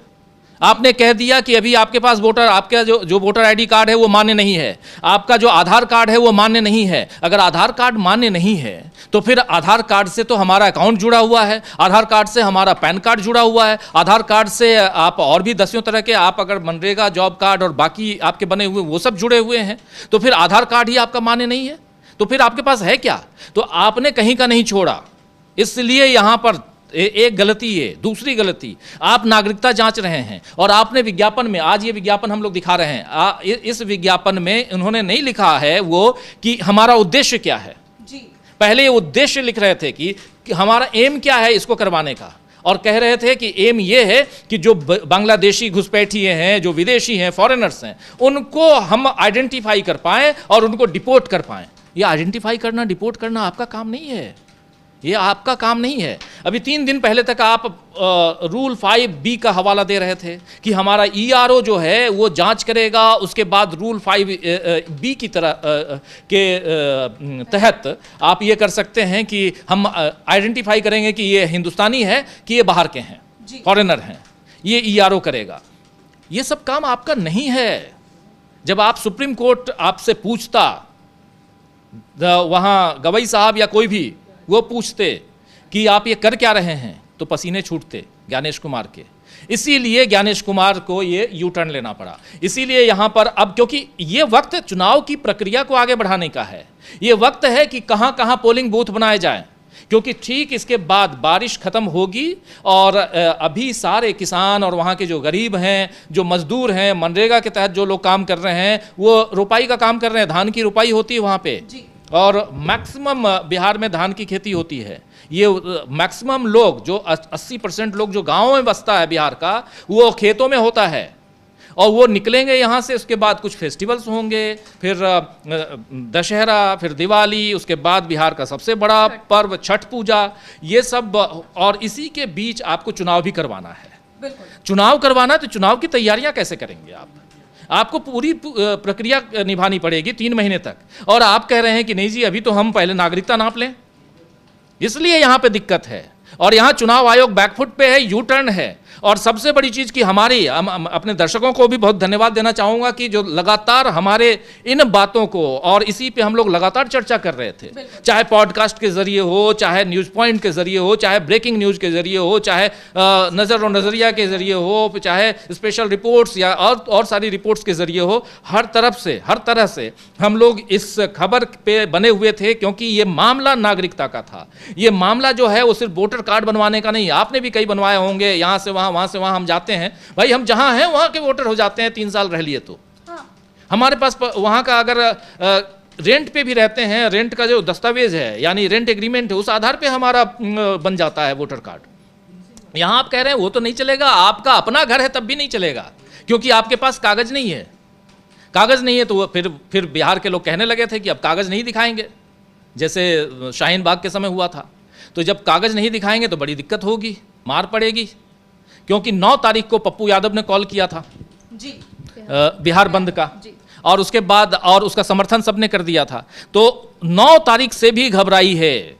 आपने कह दिया कि अभी आपके पास आपका जो वोटर आईडी कार्ड है वो मान्य नहीं है, आपका जो आधार कार्ड है वो मान्य नहीं है। अगर आधार कार्ड मान्य नहीं है तो फिर आधार कार्ड से तो हमारा अकाउंट जुड़ा हुआ है, आधार कार्ड से हमारा पैन कार्ड जुड़ा हुआ है, आधार कार्ड से आप और भी 10 तरह के, आप अगर मनरेगा जॉब कार्ड और बाकी आपके बने हुए वो सब जुड़े हुए हैं, तो फिर आधार कार्ड ही आपका मान्य नहीं है, तो फिर आपके पास है क्या? तो आपने कहीं का नहीं छोड़ा। इसलिए यहाँ पर एक गलती है। दूसरी गलती, आप नागरिकता जांच रहे हैं, और आपने विज्ञापन में, आज ये विज्ञापन हम लोग दिखा रहे हैं, इस विज्ञापन में उन्होंने नहीं लिखा है वो कि हमारा उद्देश्य क्या है जी। पहले उद्देश्य लिख रहे थे कि हमारा एम क्या है इसको करवाने का, और कह रहे थे कि एम ये है कि जो बांग्लादेशी घुसपैठिए हैं, जो विदेशी हैं, फॉरेनर्स हैं, उनको हम आइडेंटिफाई कर पाएं और उनको डिपोर्ट कर पाएं। ये आइडेंटिफाई करना, डिपोर्ट करना आपका काम नहीं है, ये आपका काम नहीं है। अभी 3 दिन पहले तक आप रूल 5B का हवाला दे रहे थे कि हमारा ERO जो है वो जांच करेगा, उसके बाद रूल 5B की तरह के तहत आप ये कर सकते हैं कि हम आइडेंटिफाई करेंगे कि ये हिंदुस्तानी है कि ये बाहर के हैं, फॉरेनर हैं, ये ERO करेगा। ये सब काम आपका नहीं है। जब आप सुप्रीम कोर्ट आपसे पूछता, वहाँ गवई साहब या कोई भी वो पूछते कि आप ये कर क्या रहे हैं, तो पसीने छूटते ज्ञानेश कुमार के। इसीलिए ज्ञानेश कुमार को ये यू टर्न लेना पड़ा। इसीलिए यहाँ पर अब, क्योंकि ये वक्त चुनाव की प्रक्रिया को आगे बढ़ाने का है, ये वक्त है कि कहाँ कहाँ पोलिंग बूथ बनाए जाएं, क्योंकि ठीक इसके बाद बारिश खत्म होगी, और अभी सारे किसान और वहाँ के जो गरीब हैं, जो मजदूर हैं, मनरेगा के तहत जो लोग काम कर रहे हैं, वो रुपाई का काम कर रहे हैं, धान की रुपाई होती है वहाँ पे, और मैक्सिमम बिहार में धान की खेती होती है। ये मैक्सिमम लोग, जो 80% लोग जो गाँव में बसता है बिहार का, वो खेतों में होता है, और वो निकलेंगे यहाँ से। उसके बाद कुछ फेस्टिवल्स होंगे, फिर दशहरा, फिर दिवाली, उसके बाद बिहार का सबसे बड़ा पर्व छठ पूजा, ये सब, और इसी के बीच आपको चुनाव भी करवाना है। चुनाव करवाना, तो चुनाव की तैयारियां कैसे करेंगे आप? आपको पूरी प्रक्रिया निभानी पड़ेगी 3 महीने तक, और आप कह रहे हैं कि नहीं जी अभी तो हम पहले नागरिकता नाप लें। इसलिए यहाँ पे दिक्कत है, और यहाँ चुनाव आयोग बैकफुट पे है, यू टर्न है, और सबसे बड़ी चीज़ कि हम अपने दर्शकों को भी बहुत धन्यवाद देना चाहूँगा कि जो लगातार हमारे इन बातों को, और इसी पे हम लोग लगातार चर्चा कर रहे थे, चाहे पॉडकास्ट के जरिए हो, चाहे न्यूज़ पॉइंट के जरिए हो, चाहे ब्रेकिंग न्यूज़ के जरिए हो, चाहे नज़र और नज़रिया के जरिए हो, चाहे स्पेशल रिपोर्ट्स या और सारी रिपोर्ट्स के जरिए हो, हर तरह से हम लोग इस खबर पे बने हुए थे, क्योंकि ये मामला नागरिकता का था। ये मामला जो है वो सिर्फ वोटर कार्ड बनवाने का नहीं, आपने भी कई बनवाए होंगे, यहाँ से वहाँ हम जाते हैं, भाई हम जहाँ हैं वहाँ के वोटर हो जाते हैं 3 साल रह लिए तो। हमारे पास वहाँ का अगर रेंट पे भी रहते हैं, रेंट का जो दस्तावेज है यानी रेंट एग्रीमेंट है, उस आधार पे हमारा बन जाता है वोटर कार्ड। यहाँ आप कह रहे हैं वो तो नहीं चलेगा, आपका अपना घर है तब भी नहीं चलेगा, क्योंकि आपके पास कागज नहीं है। कागज नहीं है तो फिर बिहार के लोग कहने लगे थे कि अब कागज नहीं दिखाएंगे, जैसे शाहीन बाग के समय हुआ था। तो जब कागज नहीं दिखाएंगे तो बड़ी दिक्कत होगी, मार पड़ेगी, क्योंकि 9 तारीख को पप्पू यादव ने कॉल किया था जी बिहार बंद का, और उसके बाद और उसका समर्थन सबने कर दिया था। तो 9 तारीख से भी घबराई है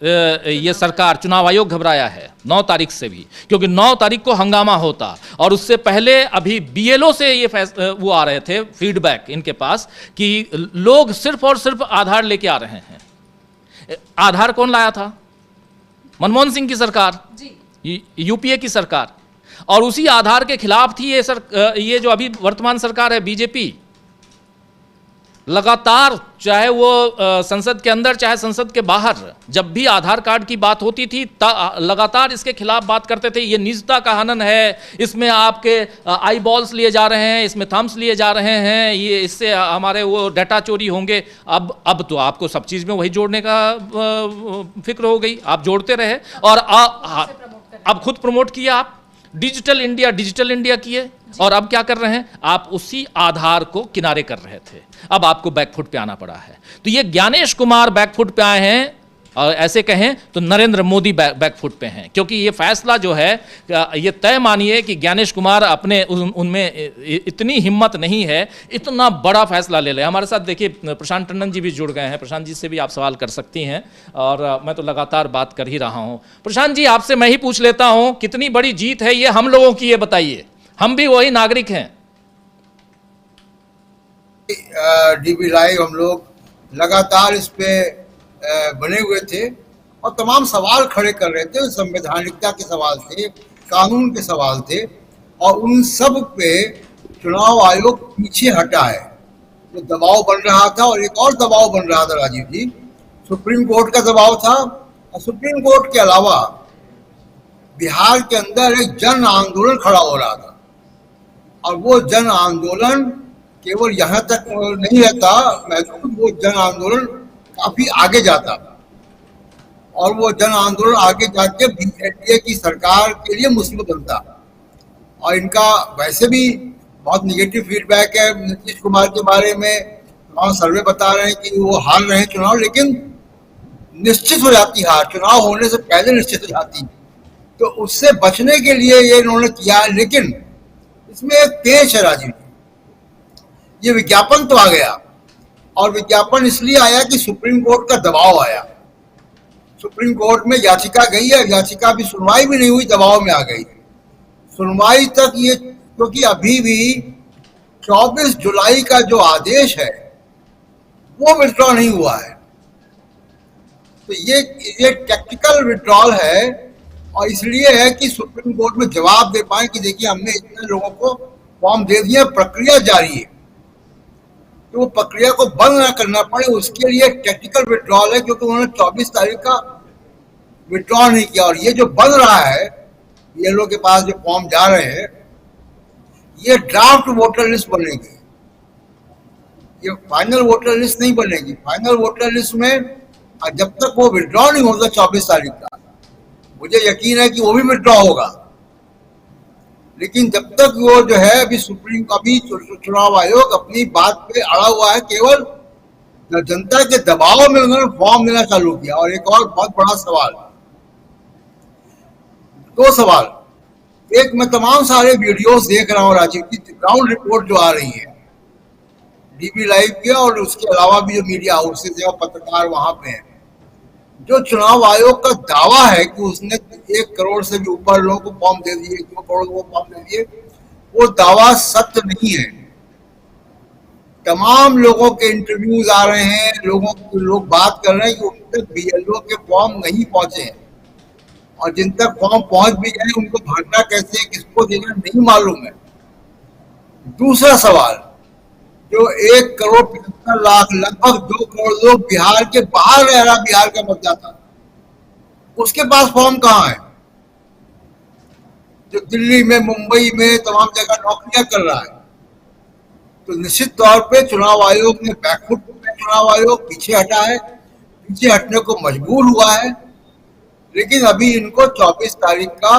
ये सरकार, चुनाव आयोग घबराया है 9 तारीख से भी, क्योंकि 9 तारीख को हंगामा होता, और उससे पहले अभी BLO से ये वो आ रहे थे फीडबैक इनके पास कि लोग सिर्फ और सिर्फ आधार लेके आ रहे हैं। आधार कौन लाया था? मनमोहन सिंह की सरकार, UPA की सरकार, और उसी आधार के खिलाफ थी ये जो अभी वर्तमान सरकार है बीजेपी। लगातार चाहे वो संसद के अंदर चाहे संसद के बाहर, जब भी आधार कार्ड की बात होती थी लगातार इसके खिलाफ बात करते थे। ये निजता का हनन है, इसमें आपके आई बॉल्स लिए जा रहे हैं, इसमें थम्स लिए जा रहे हैं, ये इससे हमारे वो डाटा चोरी होंगे। अब तो आपको सब चीज़ में वही जोड़ने का फिक्र हो गई, आप जोड़ते रहे, और अब खुद प्रमोट किया आप डिजिटल इंडिया किए, और अब क्या कर रहे हैं आप? उसी आधार को किनारे कर रहे थे, अब आपको बैकफुट पे आना पड़ा है। तो ये ज्ञानेश कुमार बैकफुट पे आए हैं, और ऐसे कहें तो नरेंद्र मोदी बैकफुट पे हैं, क्योंकि ये फैसला जो है ये तय मानिए कि ज्ञानेश कुमार अपने उनमें इतनी हिम्मत नहीं है इतना बड़ा फैसला ले ले। हमारे साथ देखिए प्रशांत टंडन जी भी जुड़ गए हैं, प्रशांत जी से भी आप सवाल कर सकती हैं, और मैं तो लगातार बात कर ही रहा हूं। प्रशांत जी, आपसे मैं ही पूछ लेता हूं, कितनी बड़ी जीत है ये हम लोगों की, ये बताइए, हम भी वही नागरिक हैं। DB लाइव हम लोग लगातार इस पे बने हुए थे और तमाम सवाल खड़े कर रहे थे, संवैधानिकता के सवाल थे, कानून के सवाल थे, और उन सब पे चुनाव आयोग पीछे हटा है। तो दबाव बन रहा था, और एक और दबाव बन रहा था राजीव जी, सुप्रीम कोर्ट का दबाव था, और सुप्रीम कोर्ट के अलावा बिहार के अंदर एक जन आंदोलन खड़ा हो रहा था, और वो जन आंदोलन केवल यहाँ तक नहीं रहता महसूस, वो जन आंदोलन काफी आगे जाता, और वो जन आंदोलन आगे जाके NDA की सरकार के लिए मुसीबत बनता। और इनका वैसे भी बहुत निगेटिव फीडबैक है नीतीश कुमार के बारे में, वहाँ सर्वे बता रहे हैं कि वो हार रहे हैं चुनाव, लेकिन निश्चित हो जाती हार, चुनाव होने से पहले निश्चित हो जाती। तो उससे बचने के लिए ये इन्होंने किया, लेकिन इसमें एक पेच है राजीव, ये विज्ञापन तो आ गया, और विज्ञापन इसलिए आया कि सुप्रीम कोर्ट का दबाव आया। सुप्रीम कोर्ट में याचिका गई है, याचिका भी सुनवाई भी नहीं हुई, दबाव में आ गई सुनवाई तक ये, क्योंकि अभी भी 24 जुलाई का जो आदेश है वो विड्रॉ नहीं हुआ है। तो ये टेक्निकल विड्रॉल है, और इसलिए है कि सुप्रीम कोर्ट में जवाब दे पाए कि देखिए हमने इतने लोगों को फॉर्म दे दिया, प्रक्रिया जारी है, तो वो प्रक्रिया को बंद ना करना पड़े, उसके लिए टेक्निकल विड्रॉल है, क्योंकि उन्होंने 24 तारीख का विड्रॉ नहीं किया। और ये जो बन रहा है, ये लोग के पास जो फॉर्म जा रहे हैं, ये ड्राफ्ट वोटर लिस्ट बनेगी, ये फाइनल वोटर लिस्ट नहीं बनेगी। फाइनल वोटर लिस्ट में जब तक वो विड्रॉ नहीं होगा 24 तारीख का, मुझे यकीन है कि वो भी विड्रॉ होगा, लेकिन जब तक वो जो है अभी चुनाव आयोग अपनी बात पे अड़ा हुआ है, केवल जनता के दबाव में उन्होंने फॉर्म देना चालू किया। और एक और बहुत बड़ा सवाल, 2 सवाल, एक मैं तमाम सारे वीडियोस देख रहा हूँ राजीव की, ग्राउंड रिपोर्ट जो आ रही है DB लाइव के, और उसके अलावा भी जो मीडिया हाउसेज है और पत्रकार वहां पे हैं, जो चुनाव आयोग का दावा है कि उसने 1 करोड़ से भी ऊपर लोगों को फॉर्म दे दिए, 2 करोड़ को फॉर्म दे दिए, वो दावा सत्य नहीं है। तमाम लोगों के इंटरव्यूज आ रहे हैं, लोग बात कर रहे हैं कि उन तक बीएलओ के फॉर्म नहीं पहुंचे हैं, और जिन तक फॉर्म पहुंच भी गए उनको भरना कैसे, किसको देना नहीं मालूम है। दूसरा सवाल, जो 1 करोड़ 75 लाख, लगभग 2 करोड़ लोग बिहार के बाहर रह रहा, बिहार का मतदाता, उसके पास फॉर्म कहाँ है? जो दिल्ली में, मुंबई में, तमाम जगह नौकरियां कर रहा है। तो निश्चित तौर पे चुनाव आयोग ने बैकफुट पे, चुनाव आयोग पीछे हटा है, पीछे हटने को मजबूर हुआ है। लेकिन अभी इनको 24 तारीख का,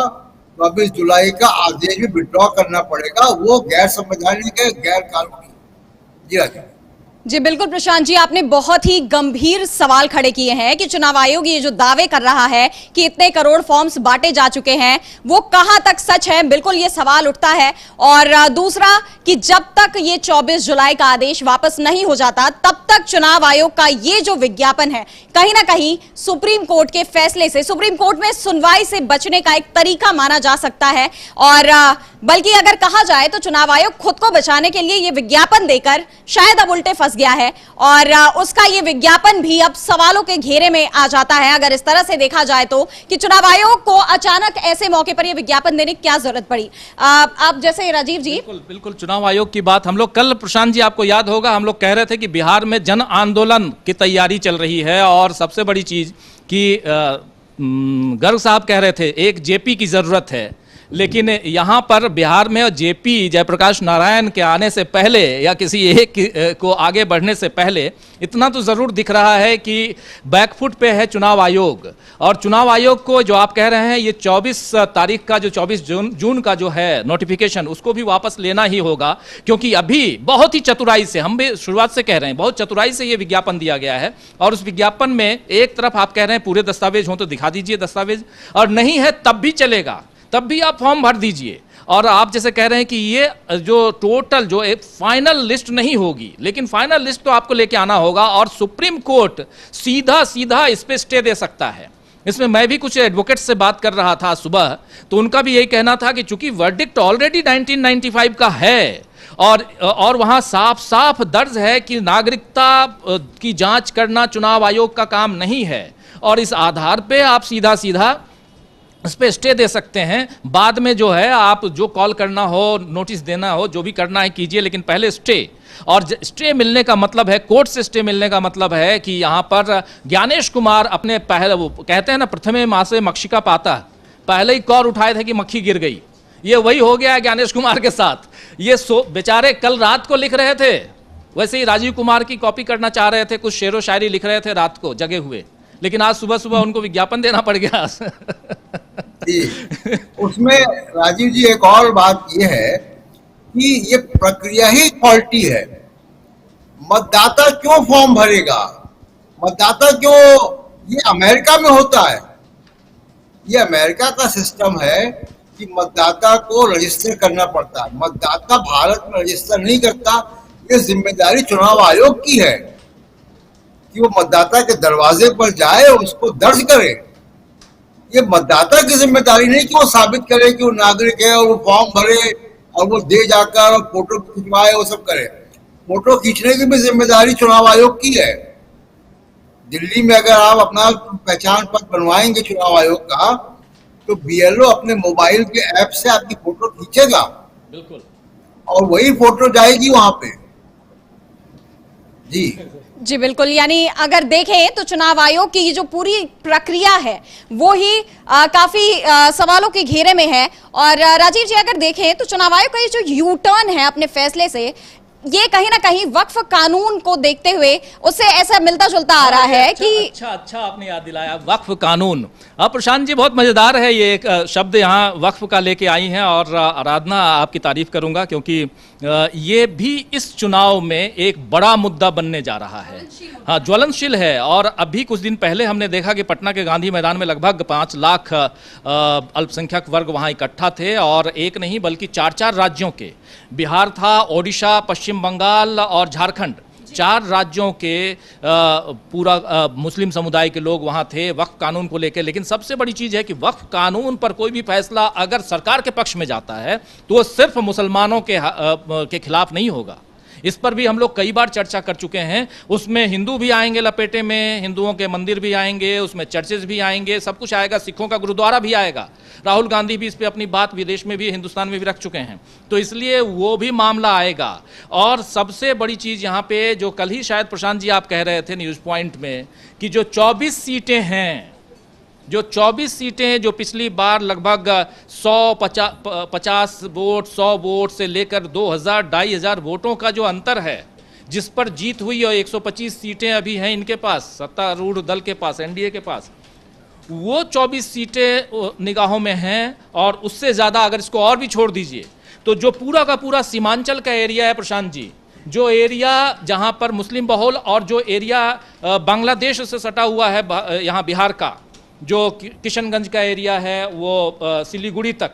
24 जुलाई का आदेश भी विड्रॉ करना पड़ेगा। वो गैर संवैधानिक है, गैर कानूनी। जी राजा। जी बिल्कुल प्रशांत जी, आपने बहुत ही गंभीर सवाल खड़े किए हैं कि चुनाव आयोग ये जो दावे कर रहा है कि इतने करोड़ फॉर्म्स बांटे जा चुके हैं, वो कहां तक सच है। बिल्कुल ये सवाल उठता है। और दूसरा कि जब तक ये 24 जुलाई का आदेश वापस नहीं हो जाता, तब तक चुनाव आयोग का ये जो विज्ञापन है, कहीं ना कहीं सुप्रीम कोर्ट के फैसले से, सुप्रीम कोर्ट में सुनवाई से बचने का एक तरीका माना जा सकता है। और बल्कि अगर कहा जाए तो चुनाव आयोग खुद को बचाने के लिए ये विज्ञापन देकर शायद अब उल्टे फंस गया है, और उसका ये विज्ञापन भी अब सवालों के घेरे में आ जाता है। अगर इस तरह से देखा जाए तो कि चुनाव आयोग को अचानक ऐसे मौके पर ये विज्ञापन देने की क्या जरूरत पड़ी। आप जैसे राजीव जी। बिल्कुल चुनाव आयोग की बात हम लोग कल, प्रशांत जी आपको याद होगा, हम लोग कह रहे थे कि बिहार में जन आंदोलन की तैयारी चल रही है, और सबसे बड़ी चीज कि गर्ग साहब कह रहे थे एक जेपी की जरूरत है। लेकिन यहाँ पर बिहार में जेपी जयप्रकाश नारायण के आने से पहले या किसी एक को आगे बढ़ने से पहले इतना तो ज़रूर दिख रहा है कि बैकफुट पे है चुनाव आयोग। और चुनाव आयोग को जो आप कह रहे हैं, ये 24 तारीख का, जो 24 जून का जो है नोटिफिकेशन, उसको भी वापस लेना ही होगा, क्योंकि अभी बहुत ही चतुराई से, हम भी शुरुआत से कह रहे हैं, बहुत चतुराई से ये विज्ञापन दिया गया है। और उस विज्ञापन में एक तरफ आप कह रहे हैं पूरे दस्तावेज हों तो दिखा दीजिए दस्तावेज, और नहीं है तब भी चलेगा, तब भी आप फॉर्म भर दीजिए। और आप जैसे कह रहे हैं कि ये जो टोटल जो एक फाइनल लिस्ट नहीं होगी, लेकिन फाइनल लिस्ट तो आपको लेके आना होगा, और सुप्रीम कोर्ट सीधा सीधा इस पे स्टे दे सकता है। इसमें मैं भी कुछ एडवोकेट से बात कर रहा था सुबह, तो उनका भी यही कहना था कि चूंकि वर्डिक्ट ऑलरेडी 1995 का है, और वहां साफ साफ दर्ज है कि नागरिकता की जांच करना चुनाव आयोग का काम नहीं है, और इस आधार पे आप सीधा सीधा इस पे स्टे दे सकते हैं। बाद में जो है आप जो कॉल करना हो, नोटिस देना हो, जो भी करना है कीजिए, लेकिन पहले स्टे। और स्टे मिलने का मतलब है, कोर्ट से स्टे मिलने का मतलब है कि यहाँ पर ज्ञानेश कुमार अपने पहले, वो कहते हैं ना प्रथमे मासे मक्षिका पाता, पहले ही कॉर उठाए थे कि मक्खी गिर गई। ये वही हो गया है ज्ञानेश कुमार के साथ। ये बेचारे कल रात को लिख रहे थे, वैसे ही राजीव कुमार की कॉपी करना चाह रहे थे, कुछ शेरो शायरी लिख रहे थे रात को जगे हुए, लेकिन आज सुबह सुबह उनको विज्ञापन देना पड़ गया। जी, उसमें राजीव जी एक और बात यह है कि ये प्रक्रिया ही फॉल्टी है। मतदाता क्यों फॉर्म भरेगा? मतदाता क्यों? ये अमेरिका में होता है, ये अमेरिका का सिस्टम है कि मतदाता को रजिस्टर करना पड़ता है। मतदाता भारत में रजिस्टर नहीं करता। ये जिम्मेदारी चुनाव आयोग की है कि वो मतदाता के दरवाजे पर जाए, उसको दर्ज करे। ये मतदाता की जिम्मेदारी नहीं कि वो साबित करे कि वो नागरिक है और वो फॉर्म भरे और वो दे जाकर और फोटो खिंचवाए, वो सब करे। फोटो खींचने की भी जिम्मेदारी चुनाव आयोग की है। दिल्ली में अगर आप अपना पहचान पत्र बनवाएंगे चुनाव आयोग का, तो बीएलओ अपने मोबाइल के ऐप से आपकी फोटो खींचेगा, बिल्कुल, और वही फोटो जाएगी वहां पे। जी बिल्कुल। यानी अगर देखें तो चुनाव आयोग की जो पूरी प्रक्रिया है वो ही काफी सवालों के घेरे में है। और राजीव जी अगर देखें तो चुनाव आयोग का ये जो यू टर्न है अपने फैसले से, ये कहीं ना कहीं वक्फ कानून को देखते हुए उससे ऐसा मिलता जुलता आ रहा है कि अच्छा आपने याद दिलाया, वक्फ कानून। अब प्रशांत जी बहुत मजेदार है, ये एक शब्द यहाँ वक्फ का लेके आई हैं, और आराधना आपकी तारीफ करूंगा, क्योंकि ये भी इस चुनाव में एक बड़ा मुद्दा बनने जा रहा है। हाँ, ज्वलनशील है। और अभी कुछ दिन पहले हमने देखा कि पटना के गांधी मैदान में लगभग 5 लाख अल्पसंख्यक वर्ग वहाँ इकट्ठा थे, और एक नहीं बल्कि 4 राज्यों के, बिहार था, ओडिशा, पश्चिम बंगाल और झारखंड, 4 राज्यों के पूरा मुस्लिम समुदाय के लोग वहाँ थे वक्फ कानून को लेकर। लेकिन सबसे बड़ी चीज़ है कि वक्फ कानून पर कोई भी फैसला अगर सरकार के पक्ष में जाता है तो वो सिर्फ मुसलमानों के खिलाफ नहीं होगा। इस पर भी हम लोग कई बार चर्चा कर चुके हैं। उसमें हिंदू भी आएंगे लपेटे में, हिंदुओं के मंदिर भी आएंगे, उसमें चर्चेज भी आएंगे, सब कुछ आएगा, सिखों का गुरुद्वारा भी आएगा। राहुल गांधी भी इस पे अपनी बात विदेश में भी, हिंदुस्तान में भी रख चुके हैं, तो इसलिए वो भी मामला आएगा। और सबसे बड़ी चीज़ यहाँ पे जो कल ही शायद प्रशांत जी आप कह रहे थे न्यूज़ पॉइंट में कि जो 24 सीटें हैं, जो 24 सीटें जो पिछली बार लगभग 150 वोट 100 वोट से लेकर 2000-2500 वोटों का जो अंतर है जिस पर जीत हुई और 125 सीटें अभी हैं इनके पास, सत्तारूढ़ दल के पास, एनडीए के पास, वो 24 सीटें निगाहों में हैं। और उससे ज़्यादा अगर इसको और भी छोड़ दीजिए तो जो पूरा का पूरा सीमांचल का एरिया है प्रशांत जी, जो एरिया जहाँ पर मुस्लिम बहुल और जो एरिया बांग्लादेश से सटा हुआ है यहाँ बिहार का, जो किशनगंज का एरिया है वो सिलीगुड़ी तक,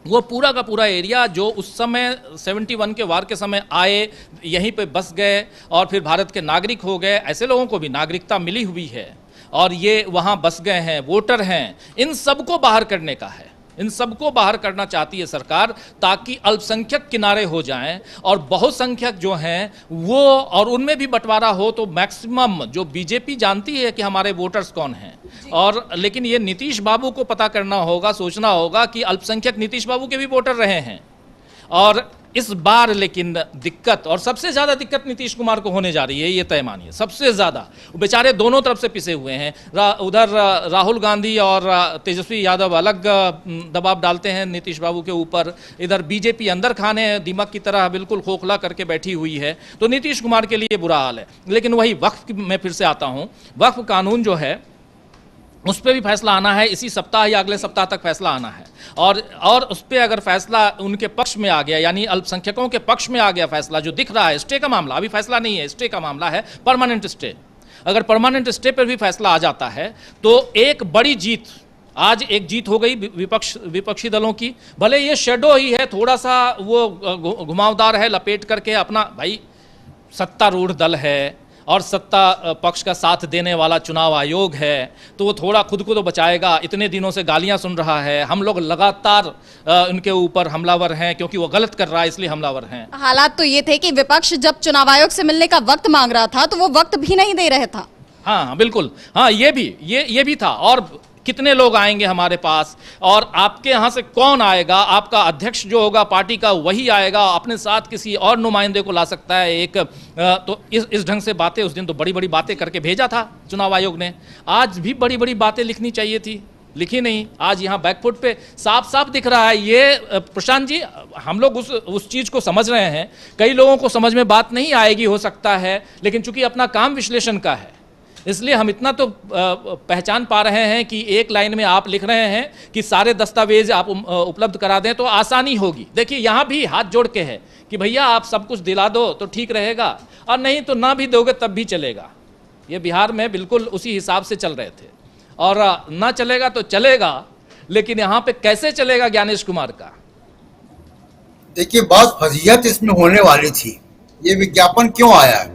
वो पूरा का पूरा एरिया जो उस समय 71 के वार के समय आए, यहीं पे बस गए और फिर भारत के नागरिक हो गए, ऐसे लोगों को भी नागरिकता मिली हुई है और ये वहाँ बस गए हैं, वोटर हैं, इन सबको बाहर करने का है। इन सबको बाहर करना चाहती है सरकार ताकि अल्पसंख्यक किनारे हो जाएं और बहुसंख्यक जो हैं वो, और उनमें भी बंटवारा हो तो मैक्सिमम जो बीजेपी जानती है कि हमारे वोटर्स कौन हैं। और लेकिन ये नीतीश बाबू को पता करना होगा, सोचना होगा कि अल्पसंख्यक नीतीश बाबू के भी वोटर रहे हैं। और इस बार लेकिन दिक्कत, और सबसे ज़्यादा दिक्कत नीतीश कुमार को होने जा रही है, ये तय मानिए, सबसे ज़्यादा। बेचारे दोनों तरफ से पिसे हुए हैं। उधर राहुल गांधी और तेजस्वी यादव अलग दबाव डालते हैं नीतीश बाबू के ऊपर, इधर बीजेपी अंदर खाने दीमक की तरह बिल्कुल खोखला करके बैठी हुई है। तो नीतीश कुमार के लिए बुरा हाल है। लेकिन वही वक्फ में फिर से आता हूँ, वक्फ कानून जो है उस पर भी फैसला आना है, इसी सप्ताह या अगले सप्ताह तक फैसला आना है। और उस पर अगर फैसला उनके पक्ष में आ गया, यानी अल्पसंख्यकों के पक्ष में आ गया फैसला, जो दिख रहा है स्टे का मामला, अभी फैसला नहीं है, स्टे का मामला है, परमानेंट स्टे, अगर परमानेंट स्टे पर भी फैसला आ जाता है तो एक बड़ी जीत, आज एक जीत हो गई विपक्षी दलों की। भले ये शेडो ही है, थोड़ा सा वो घुमावदार है, लपेट करके अपना, भाई सत्तारूढ़ दल है और सत्ता पक्ष का साथ देने वाला चुनाव आयोग है, तो वो थोड़ा खुद को तो बचाएगा। इतने दिनों से गालियां सुन रहा है, हम लोग लगातार उनके ऊपर हमलावर हैं क्योंकि वो गलत कर रहा है इसलिए हमलावर हैं। हालात तो ये थे कि विपक्ष जब चुनाव आयोग से मिलने का वक्त मांग रहा था तो वो वक्त भी नहीं दे रहे था। हाँ बिल्कुल, हाँ ये भी था। और कितने लोग आएंगे हमारे पास, और आपके यहाँ से कौन आएगा, आपका अध्यक्ष जो होगा पार्टी का वही आएगा, अपने साथ किसी और नुमाइंदे को ला सकता है एक। तो इस ढंग से बातें, उस दिन तो बड़ी बड़ी बातें करके भेजा था चुनाव आयोग ने। आज भी बड़ी बड़ी बातें लिखनी चाहिए थी, लिखी नहीं। आज यहाँ बैकफुट पे साफ साफ दिख रहा है। ये प्रशांत जी, हम लोग उस चीज़ को समझ रहे हैं, कई लोगों को समझ में बात नहीं आएगी हो सकता है, लेकिन चूंकि अपना काम विश्लेषण का है इसलिए हम इतना तो पहचान पा रहे हैं कि एक लाइन में आप लिख रहे हैं कि सारे दस्तावेज आप उपलब्ध करा दें तो आसानी होगी। देखिए यहाँ भी हाथ जोड़ के है कि भैया आप सब कुछ दिला दो तो ठीक रहेगा, और नहीं तो ना भी दोगे तब भी चलेगा। ये बिहार में बिल्कुल उसी हिसाब से चल रहे थे, और ना चलेगा तो चलेगा, लेकिन यहाँ पे कैसे चलेगा ज्ञानेश कुमार का? देखिए, बहुत फजीहत इसमें होने वाली थी। ये विज्ञापन क्यों आया है?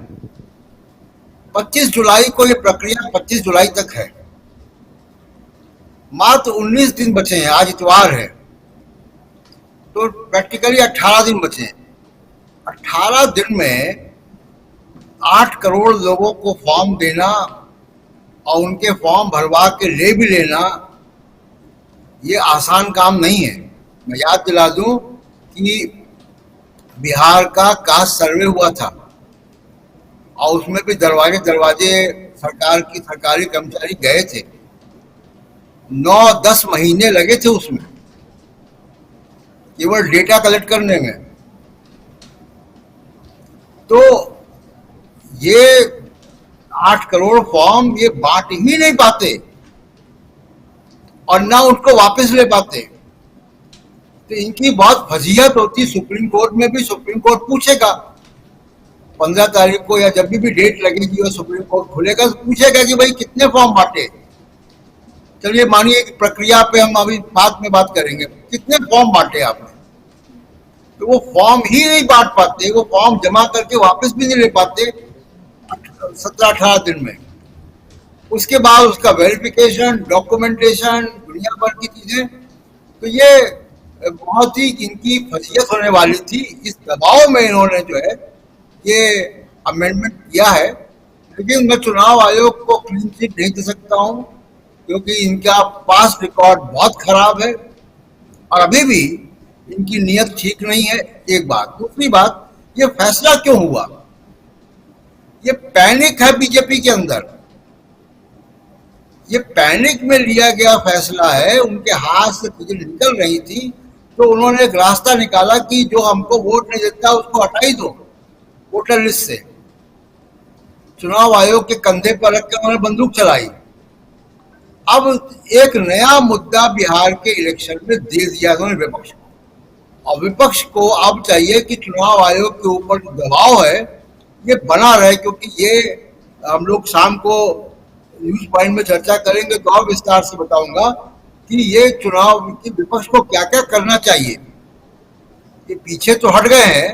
25 जुलाई को ये प्रक्रिया 25 जुलाई तक है, मात्र 19 दिन बचे हैं। आज इतवार है तो प्रैक्टिकली 18 दिन बचे हैं। 18 दिन में 8 करोड़ लोगों को फॉर्म देना और उनके फॉर्म भरवा के ले भी लेना, ये आसान काम नहीं है। मैं याद दिला दूं कि बिहार का कास्ट सर्वे हुआ था और उसमें भी दरवाजे सरकार की सरकारी कर्मचारी गए थे। 9-10 महीने लगे थे उसमें, केवल डेटा कलेक्ट करने में। तो ये 8 करोड़ फॉर्म ये बांट ही नहीं पाते और ना उनको वापस ले पाते। तो इनकी बहुत फजीहत होती। सुप्रीम कोर्ट में भी सुप्रीम कोर्ट पूछेगा 15 तारीख को, या जब भी डेट लगेगी और सुप्रीम कोर्ट खुलेगा तो पूछेगा कि भाई कितने फॉर्म बांटे। चलिए मानिए कि प्रक्रिया पे हम अभी बाद में बात करेंगे, कितने फॉर्म बांटे आपने। तो वो फॉर्म ही नहीं बांट पाते, वो फॉर्म जमा करके वापस भी नहीं ले पाते। 17-18 दिन में। उसके बाद उसका वेरिफिकेशन, डॉक्यूमेंटेशन, दुनिया भर की चीजें। तो ये बहुत ही इनकी फजीयत होने वाली थी। इस दबाव में इन्होंने जो है ये अमेंडमेंट किया है। लेकिन मैं चुनाव आयोग को क्लीन चिट नहीं दे सकता हूँ, क्योंकि इनका पास्ट रिकॉर्ड बहुत खराब है और अभी भी इनकी नीयत ठीक नहीं है। एक बात। दूसरी बात, ये फैसला क्यों हुआ? ये पैनिक है बीजेपी के अंदर। ये पैनिक में लिया गया फैसला है। उनके हाथ से चीजें निकल रही थी तो उन्होंने एक रास्ता निकाला कि जो हमको वोट नहीं देता उसको हटा ही दो वोटर लिस्ट से। चुनाव आयोग के कंधे पर रख के उन्होंने बंदूक चलाई। अब एक नया मुद्दा बिहार के इलेक्शन में दे दिया उन्होंने विपक्ष को, और विपक्ष को अब चाहिए कि चुनाव आयोग के ऊपर जो दबाव है ये बना रहे, क्योंकि ये हम लोग शाम को न्यूज पॉइंट में चर्चा करेंगे तो और विस्तार से बताऊंगा कि ये चुनाव की विपक्ष को क्या क्या करना चाहिए। ये पीछे तो हट गए हैं,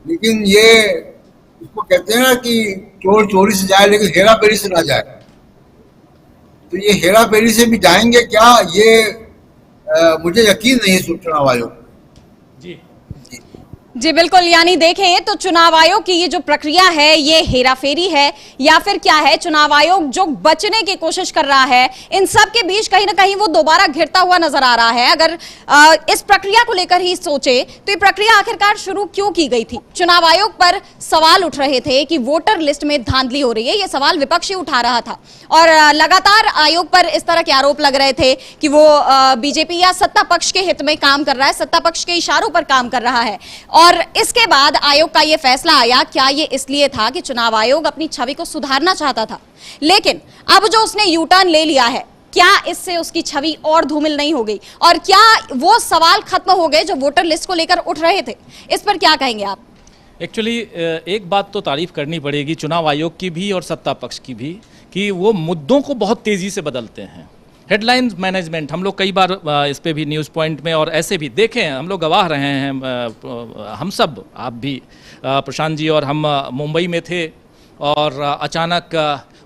लेकिन ये इसको कहते हैं ना कि चोर चोरी से जाए लेकिन हेरा फेरी से ना जाए। तो ये हेरा फेरी से भी जाएंगे क्या, ये मुझे यकीन नहीं है चुनाव आयोग। जी बिल्कुल, यानी देखें तो चुनाव आयोग की ये जो प्रक्रिया है ये हेराफेरी है या फिर क्या है? चुनाव आयोग जो बचने की कोशिश कर रहा है, इन सब के बीच कहीं ना कहीं वो दोबारा घिरता हुआ नजर आ रहा है। अगर इस प्रक्रिया को लेकर ही सोचे तो ये प्रक्रिया आखिरकार शुरू क्यों की गई थी? चुनाव आयोग पर सवाल उठ रहे थे कि वोटर लिस्ट में धांधली हो रही है, ये सवाल विपक्ष ही उठा रहा था और लगातार आयोग पर इस तरह के आरोप लग रहे थे कि वो बीजेपी या सत्ता पक्ष के हित में काम कर रहा है, सत्ता पक्ष के इशारों पर काम कर रहा है। और इसके बाद आयोग का यह फैसला आया। क्या ये इसलिए था कि चुनाव आयोग अपनी छवि को सुधारना चाहता था? लेकिन अब जो उसने यू टर्न ले लिया है, क्या इससे उसकी छवि और धूमिल नहीं हो गई? और क्या वो सवाल खत्म हो गए जो वोटर लिस्ट को लेकर उठ रहे थे? इस पर क्या कहेंगे आप? एक्चुअली एक बात तो तारीफ करनी पड़ेगी चुनाव आयोग की भी और सत्ता पक्ष की भी कि वो मुद्दों को बहुत तेज़ी से बदलते हैं। हेडलाइंस मैनेजमेंट हम लोग कई बार इस पे भी न्यूज़ पॉइंट में और ऐसे भी देखे हैं, हम लोग गवाह रहे हैं, हम सब, आप भी प्रशांत जी और हम मुंबई में थे और अचानक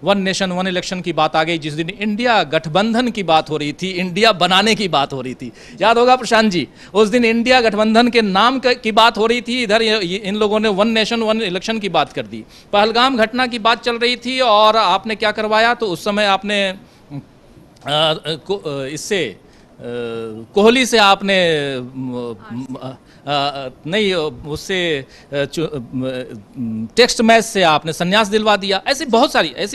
वन नेशन वन इलेक्शन की बात आ गई। जिस दिन इंडिया गठबंधन की बात हो रही थी, इंडिया बनाने की बात हो रही थी, याद होगा प्रशांत जी, उस दिन इंडिया गठबंधन के नाम की बात हो रही थी, इधर इन लोगों ने वन नेशन वन इलेक्शन की बात कर दी। पहलगाम घटना की बात चल रही थी और आपने क्या करवाया, तो उस समय आपने इससे कोहली से आपने नहीं, उससे टेक्स्ट मैच से आपने संन्यास दिलवा दिया। ऐसी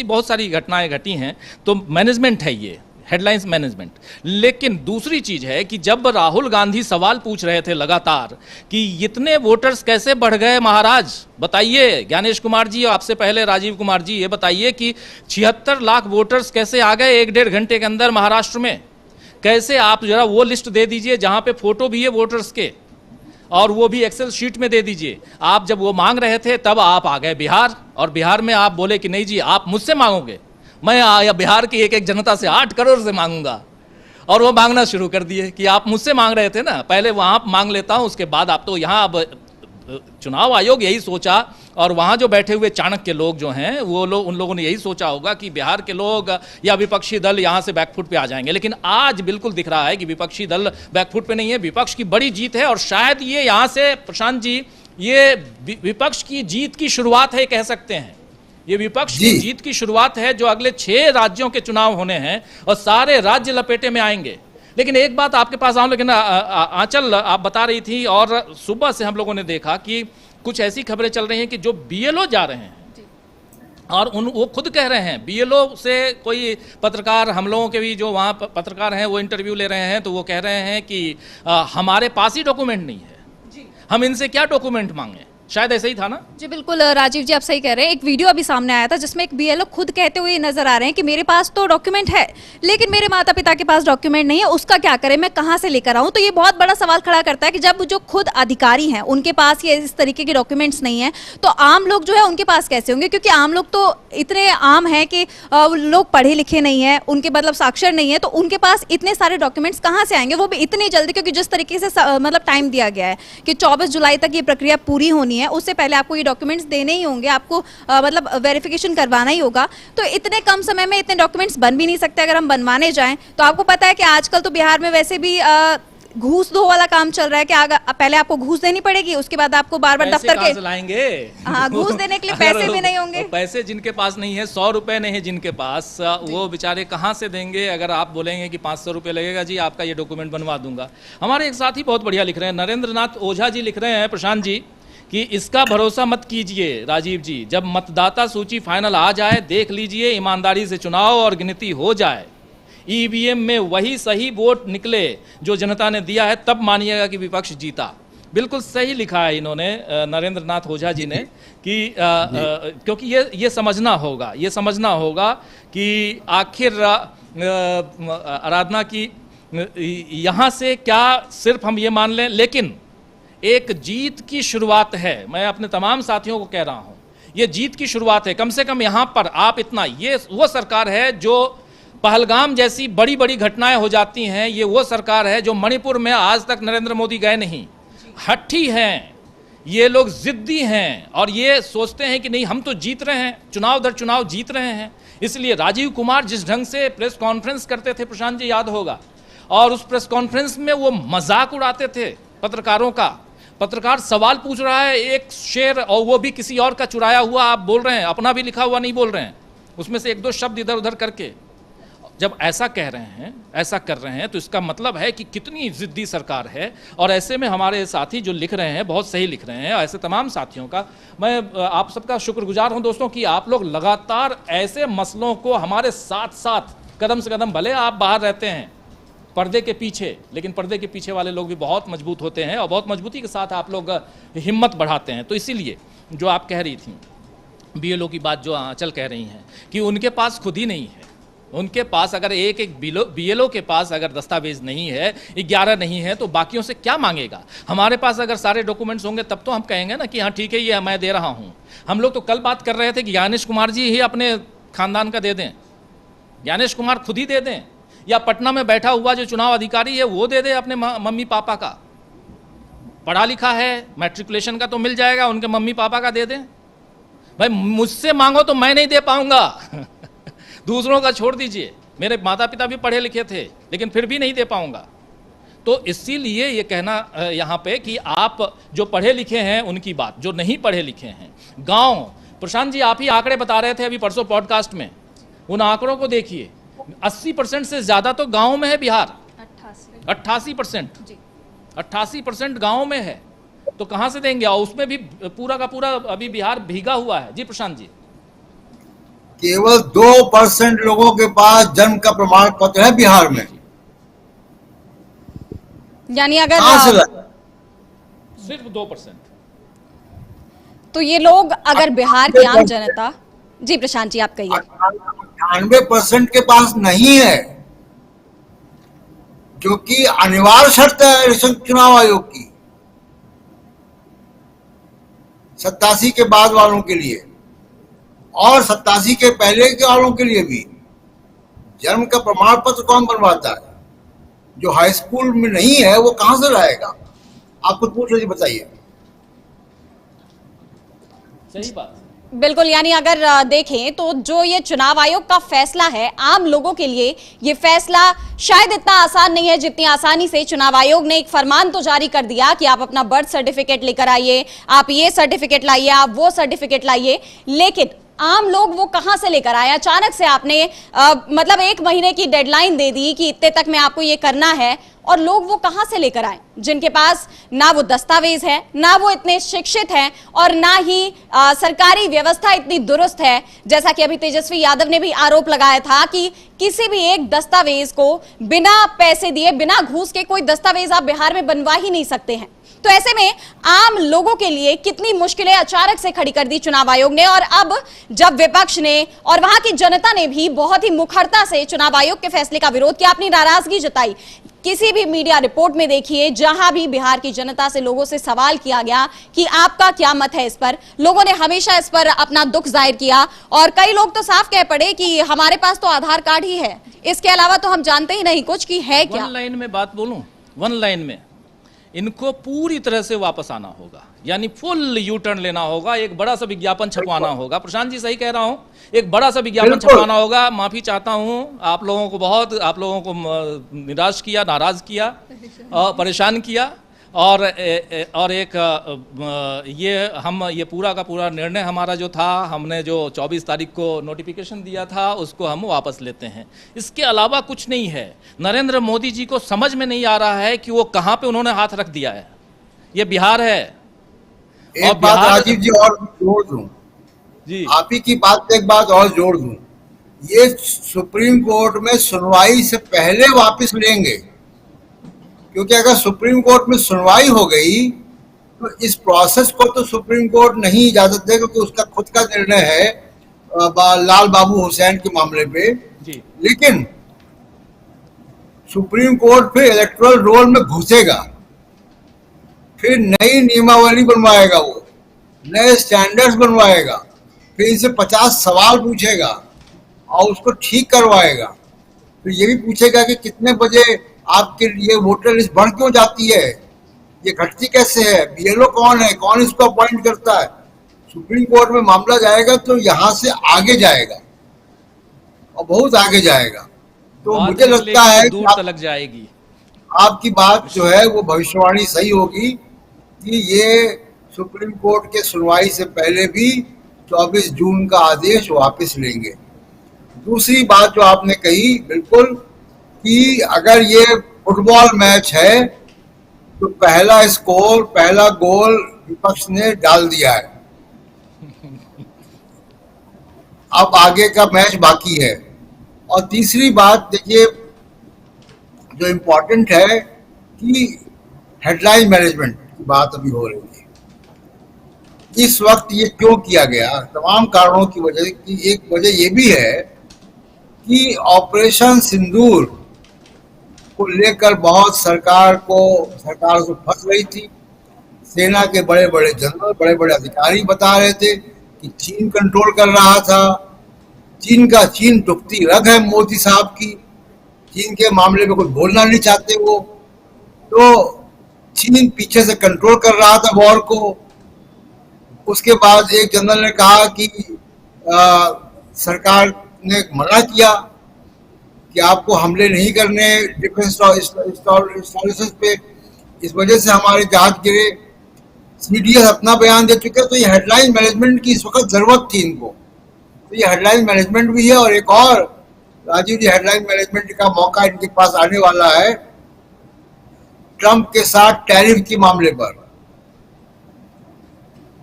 बहुत सारी घटनाएं घटी हैं। तो मैनेजमेंट है ये, हेडलाइंस मैनेजमेंट। लेकिन दूसरी चीज़ है कि जब राहुल गांधी सवाल पूछ रहे थे लगातार कि इतने वोटर्स कैसे बढ़ गए महाराज, बताइए ज्ञानेश कुमार जी, आपसे पहले राजीव कुमार जी, ये बताइए कि 76 लाख वोटर्स कैसे आ गए 1-1.5 घंटे के अंदर महाराष्ट्र में? कैसे? आप जरा वो लिस्ट दे दीजिए जहाँ पे फोटो भी है वोटर्स के, और वो भी एक्सेल शीट में दे दीजिए। आप जब वो मांग रहे थे तब आप आ गए बिहार, और बिहार में आप बोले कि नहीं जी आप मुझसे मांगोगे, मैं बिहार की एक जनता से 8 करोड़ से मांगूंगा। और वो मांगना शुरू कर दिए कि आप मुझसे मांग रहे थे ना, पहले वहाँ मांग लेता हूँ उसके बाद आप। तो यहाँ अब चुनाव आयोग यही सोचा और वहाँ जो बैठे हुए चाणक्य लोग जो हैं वो लोग, उन लोगों ने यही सोचा होगा कि बिहार के लोग या विपक्षी दल यहाँ से बैकफुट पे आ जाएंगे। लेकिन आज बिल्कुल दिख रहा है कि विपक्षी दल बैकफुट पे नहीं है, विपक्ष की बड़ी जीत है। और शायद ये यहाँ से प्रशांत जी, ये विपक्ष की जीत की शुरुआत है कह सकते हैं। ये विपक्ष की जीत की शुरुआत है जो अगले 6 राज्यों के चुनाव होने हैं और सारे राज्य लपेटे में आएंगे। लेकिन एक बात आपके पास आऊं, लेकिन आंचल आप बता रही थी और सुबह से हम लोगों ने देखा कि कुछ ऐसी खबरें चल रही हैं कि जो बीएलओ जा रहे हैं और वो खुद कह रहे हैं, बीएलओ से कोई पत्रकार, हम लोगों के भी जो वहाँ पत्रकार हैं वो इंटरव्यू ले रहे हैं, तो वो कह रहे हैं कि हमारे पास ही डॉक्यूमेंट नहीं है, हम इनसे क्या डॉक्यूमेंट मांगे। शायद ऐसे ही था ना? जी बिल्कुल राजीव जी, आप सही कह रहे हैं। एक वीडियो अभी सामने आया था जिसमें एक बीएलओ खुद कहते हुए नजर आ रहे हैं कि मेरे पास तो डॉक्यूमेंट है लेकिन मेरे माता पिता के पास डॉक्यूमेंट नहीं है, उसका क्या करें, मैं कहाँ से लेकर आऊँ? तो ये बहुत बड़ा सवाल खड़ा करता है कि जब जो खुद अधिकारी हैं उनके पास ये इस तरीके के डॉक्यूमेंट्स नहीं है तो आम लोग जो है उनके पास कैसे होंगे? क्योंकि आम लोग तो इतने आम हैं कि लोग पढ़े लिखे नहीं है, उनके मतलब साक्षर नहीं है, तो उनके पास इतने सारे डॉक्यूमेंट्स कहाँ से आएंगे, वो भी इतनी जल्दी? क्योंकि जिस तरीके से मतलब टाइम दिया गया है कि 24 जुलाई तक ये प्रक्रिया पूरी होनी नहीं है, उससे पहले आपको ये डॉक्यूमेंट्स देने ही होंगे, आपको मतलब वेरिफिकेशन करवाना ही होगा। तो इतने कम समय में इतने डॉक्यूमेंट्स बन भी नहीं सकते अगर हम बनवाने जाएं। तो आपको पता है कि आजकल तो बिहार में वैसे भी घूस दो वाला काम चल रहा है कि पहले आपको घूस देनी पड़ेगी, उसके बाद आपको बार बार दफ्तर के लाएंगे। हाँ, घूस देने के लिए पैसे भी नहीं होंगे। पैसे जिनके पास नहीं है, 100 रुपए नहीं है जिनके पास, वो बेचारे कहाँ से देंगे? अगर आप बोलेंगे कि 500 रुपये लगेगा जी, आपका ये डॉक्यूमेंट बनवा दूंगा। हमारे एक साथी बहुत बढ़िया लिख रहे हैं, नरेंद्र नाथ ओझा जी लिख रहे हैं प्रशांत जी कि इसका भरोसा मत कीजिए राजीव जी, जब मतदाता सूची फाइनल आ जाए देख लीजिए, ईमानदारी से चुनाव और गिनती हो जाए, ईवीएम में वही सही वोट निकले जो जनता ने दिया है, तब मानिएगा कि विपक्ष जीता। बिल्कुल सही लिखा है इन्होंने, नरेंद्र नाथ ओझा जी ने, कि क्योंकि ये समझना होगा कि आखिर आराधना की यहाँ से क्या सिर्फ हम ये मान लें, लेकिन एक जीत की शुरुआत है। मैं अपने तमाम साथियों को कह रहा हूँ, ये जीत की शुरुआत है। कम से कम यहाँ पर आप इतना, ये वो सरकार है जो पहलगाम जैसी बड़ी बड़ी घटनाएं हो जाती हैं, ये वो सरकार है जो मणिपुर में आज तक नरेंद्र मोदी गए नहीं। हट्ठी हैं ये लोग, जिद्दी हैं, और ये सोचते हैं कि नहीं हम तो जीत रहे हैं, चुनाव दर चुनाव जीत रहे हैं। इसलिए राजीव कुमार जिस ढंग से प्रेस कॉन्फ्रेंस करते थे, प्रशांत जी याद होगा, और उस प्रेस कॉन्फ्रेंस में वो मजाक उड़ाते थे पत्रकारों का। पत्रकार सवाल पूछ रहा है, एक शेर, और वो भी किसी और का चुराया हुआ आप बोल रहे हैं, अपना भी लिखा हुआ नहीं बोल रहे हैं, उसमें से एक दो शब्द इधर उधर करके। जब ऐसा कह रहे हैं, ऐसा कर रहे हैं, तो इसका मतलब है कि कितनी जिद्दी सरकार है। और ऐसे में हमारे साथी जो लिख रहे हैं बहुत सही लिख रहे हैं। ऐसे तमाम साथियों का मैं आप सबका शुक्रगुजार हूं दोस्तों कि आप लोग लगातार ऐसे मसलों को हमारे साथ साथ कदम से कदम, भले आप बाहर रहते हैं पर्दे के पीछे, लेकिन पर्दे के पीछे वाले लोग भी बहुत मजबूत होते हैं और बहुत मजबूती के साथ आप लोग हिम्मत बढ़ाते हैं। तो इसीलिए जो आप कह रही थी, बीएलओ की बात जो आंचल कह रही हैं कि उनके पास खुद ही नहीं है, उनके पास अगर एक बीएलओ के पास अगर दस्तावेज नहीं है, 11 नहीं है, तो बाकियों से क्या मांगेगा? हमारे पास अगर सारे डॉक्यूमेंट्स होंगे तब तो हम कहेंगे ना कि हाँ ठीक है, ये मैं दे रहा हूँ। हम लोग तो कल बात कर रहे थे कि ज्ञानेश कुमार जी ही अपने खानदान का दे दें, ज्ञानेश कुमार खुद ही दे दें, या पटना में बैठा हुआ जो चुनाव अधिकारी है वो दे दे अपने मम्मी पापा का। पढ़ा लिखा है, मैट्रिकुलेशन का तो मिल जाएगा, उनके मम्मी पापा का दे दें। भाई मुझसे मांगो तो मैं नहीं दे पाऊंगा दूसरों का छोड़ दीजिए, मेरे माता पिता भी पढ़े लिखे थे, लेकिन फिर भी नहीं दे पाऊंगा। तो इसीलिए ये कहना यहाँ पे कि आप जो पढ़े लिखे हैं उनकी बात, जो नहीं पढ़े लिखे हैं, गांव, प्रशांत जी आप ही आंकड़े बता रहे थे अभी परसों पॉडकास्ट में, उन आंकड़ों को देखिए, 80% से ज्यादा तो गाँव में है बिहार, 88%, 88% गाँव में है। तो कहाँ से देंगे? और उसमें भी पूरा का पूरा अभी बिहार भीगा हुआ है। जी प्रशांत जी, केवल 2% लोगों के पास जन्म का प्रमाण पत्र है बिहार में। यानी अगर सिर्फ 2%। तो ये लोग अगर बिहार की आम जनता, जी प्रशांत जी आप कहिए। 98% के पास नहीं है, जो कि अनिवार्य शर्त है चुनाव आयोग की, 87 के बाद वालों के लिए और 87 के पहले के वालों के लिए भी। जन्म का प्रमाण पत्र कौन बनवाता है? जो हाई स्कूल में नहीं है वो कहां से लाएगा? आप खुद पूछ लीजिए, बताइए। सही बात। बिल्कुल, यानी अगर देखें तो जो ये चुनाव आयोग का फैसला है, आम लोगों के लिए ये फैसला शायद इतना आसान नहीं है जितनी आसानी से चुनाव आयोग ने एक फरमान तो जारी कर दिया कि आप अपना बर्थ सर्टिफिकेट लेकर आइए, आप ये सर्टिफिकेट लाइए, आप वो सर्टिफिकेट लाइए, लेकिन आम लोग वो कहां से लेकर आए? अचानक से आपने मतलब 1 महीने की डेडलाइन दे दी कि इतने तक में आपको ये करना है, और लोग वो कहां से लेकर आए जिनके पास ना वो दस्तावेज है, ना वो इतने शिक्षित हैं, और ना ही सरकारी व्यवस्था इतनी दुरुस्त है। जैसा कि अभी तेजस्वी यादव ने भी आरोप लगाया था कि किसी भी एक दस्तावेज को बिना पैसे दिए, बिना घूस के कोई दस्तावेज आप बिहार में बनवा ही नहीं सकते हैं। तो ऐसे में आम लोगों के लिए कितनी मुश्किलें अचानक से खड़ी कर दी चुनाव आयोग ने, और अब जब विपक्ष ने और वहां की जनता ने भी बहुत ही मुखरता से चुनाव आयोग के फैसले का विरोध किया, अपनी नाराजगी जताई। किसी भी मीडिया रिपोर्ट में देखिए, जहां भी बिहार की जनता से, लोगों से सवाल किया गया कि आपका क्या मत है इस पर, लोगों ने हमेशा इस पर अपना दुख जाहिर किया, और कई लोग तो साफ कह पड़े कि हमारे पास तो आधार कार्ड ही है, इसके अलावा तो हम जानते ही नहीं कुछ कि है क्या। वन लाइन में बात बोलूं, वन लाइन में इनको पूरी तरह से वापस आना होगा, यानी फुल यू टर्न लेना होगा। एक बड़ा सा विज्ञापन छपवाना होगा। प्रशांत जी सही कह रहा हूँ, एक बड़ा सा विज्ञापन छपवाना होगा। माफी चाहता हूँ आप लोगों को निराश किया, नाराज किया और परेशान किया। और एक ये पूरा का पूरा निर्णय हमारा जो था, हमने जो 24 तारीख को नोटिफिकेशन दिया था, उसको हम वापस लेते हैं। इसके अलावा कुछ नहीं है। नरेंद्र मोदी जी को समझ में नहीं आ रहा है कि वो कहाँ पे उन्होंने हाथ रख दिया है। ये बिहार है। एक बात राजीव जी और जोड़ दूं जी, आप ही की बात पे एक बात और जोड़ दूं, ये सुप्रीम कोर्ट में सुनवाई से पहले वापस लेंगे, क्योंकि अगर सुप्रीम कोर्ट में सुनवाई हो गई तो इस प्रोसेस को तो सुप्रीम कोर्ट नहीं इजाजत देगा, क्योंकि उसका खुद का निर्णय है लाल बाबू हुसैन के मामले पे जी। लेकिन सुप्रीम कोर्ट फिर इलेक्टोरल रोल में घुसेगा, फिर नई नियमावली बनवाएगा, वो नए स्टैंडर्ड्स बनवाएगा, फिर इनसे 50 सवाल पूछेगा और उसको ठीक करवाएगा। फिर ये भी पूछेगा कि कितने बजे आपके ये वोटर लिस्ट बढ़ क्यों जाती है, ये घटती कैसे है, बीएलओ कौन है, कौन इसको अपॉइंट करता है। सुप्रीम कोर्ट में मामला जाएगा तो यहाँ से आगे जाएगा और बहुत आगे जाएगा। तो मुझे लगता है दूर तक जाएगी। आपकी बात जो है वो भविष्यवाणी सही होगी कि ये सुप्रीम कोर्ट के सुनवाई से पहले भी 24 जून का आदेश वापस लेंगे। दूसरी बात जो आपने कही बिल्कुल, कि अगर ये फुटबॉल मैच है तो पहला गोल विपक्ष ने डाल दिया है, अब आगे का मैच बाकी है। और तीसरी बात देखिए जो इम्पोर्टेंट है कि हेडलाइन मैनेजमेंट की बात अभी हो रही है। इस वक्त ये क्यों किया गया, तमाम कारणों की वजह की एक वजह ये भी है कि ऑपरेशन सिंदूर को लेकर बहुत सरकार से फंस रही थी। सेना के बड़े बड़े जनरल, बड़े बड़े अधिकारी बता रहे थे कि चीन कंट्रोल कर रहा था, चीन टुकती रग है मोदी साहब की, चीन के मामले में कुछ बोलना नहीं चाहते वो, तो चीन पीछे से कंट्रोल कर रहा था वॉर को। उसके बाद एक जनरल ने कहा कि सरकार ने मना किया कि आपको हमले नहीं करने डिफेंस इंस्टॉलेशन पे, इस वजह से हमारे जहाज गिरे। सीडीएस अपना बयान दे चुके, तो ये हेडलाइन मैनेजमेंट की इस वक्त जरूरत थी इनको, तो ये हेडलाइन मैनेजमेंट भी है। और एक और राजीव जी, हेडलाइन मैनेजमेंट का मौका इनके पास आने वाला है ट्रंप के साथ टैरिफ के मामले पर,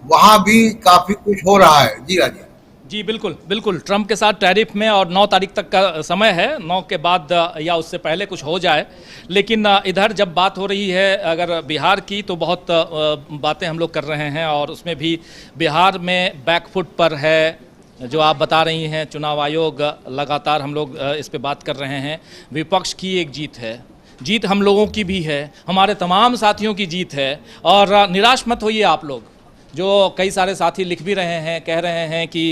वहां भी काफी कुछ हो रहा है। जी राजीव जी, बिल्कुल बिल्कुल। ट्रंप के साथ टैरिफ में और 9 तारीख तक का समय है, 9 के बाद या उससे पहले कुछ हो जाए। लेकिन इधर जब बात हो रही है अगर बिहार की, तो बहुत बातें हम लोग कर रहे हैं और उसमें भी बिहार में बैकफुट पर है जो आप बता रही हैं। चुनाव आयोग लगातार, हम लोग इस पे बात कर रहे हैं, विपक्ष की एक जीत है, जीत हम लोगों की भी है, हमारे तमाम साथियों की जीत है। और निराश मत होइए आप लोग, जो कई सारे साथी लिख भी रहे हैं, कह रहे हैं कि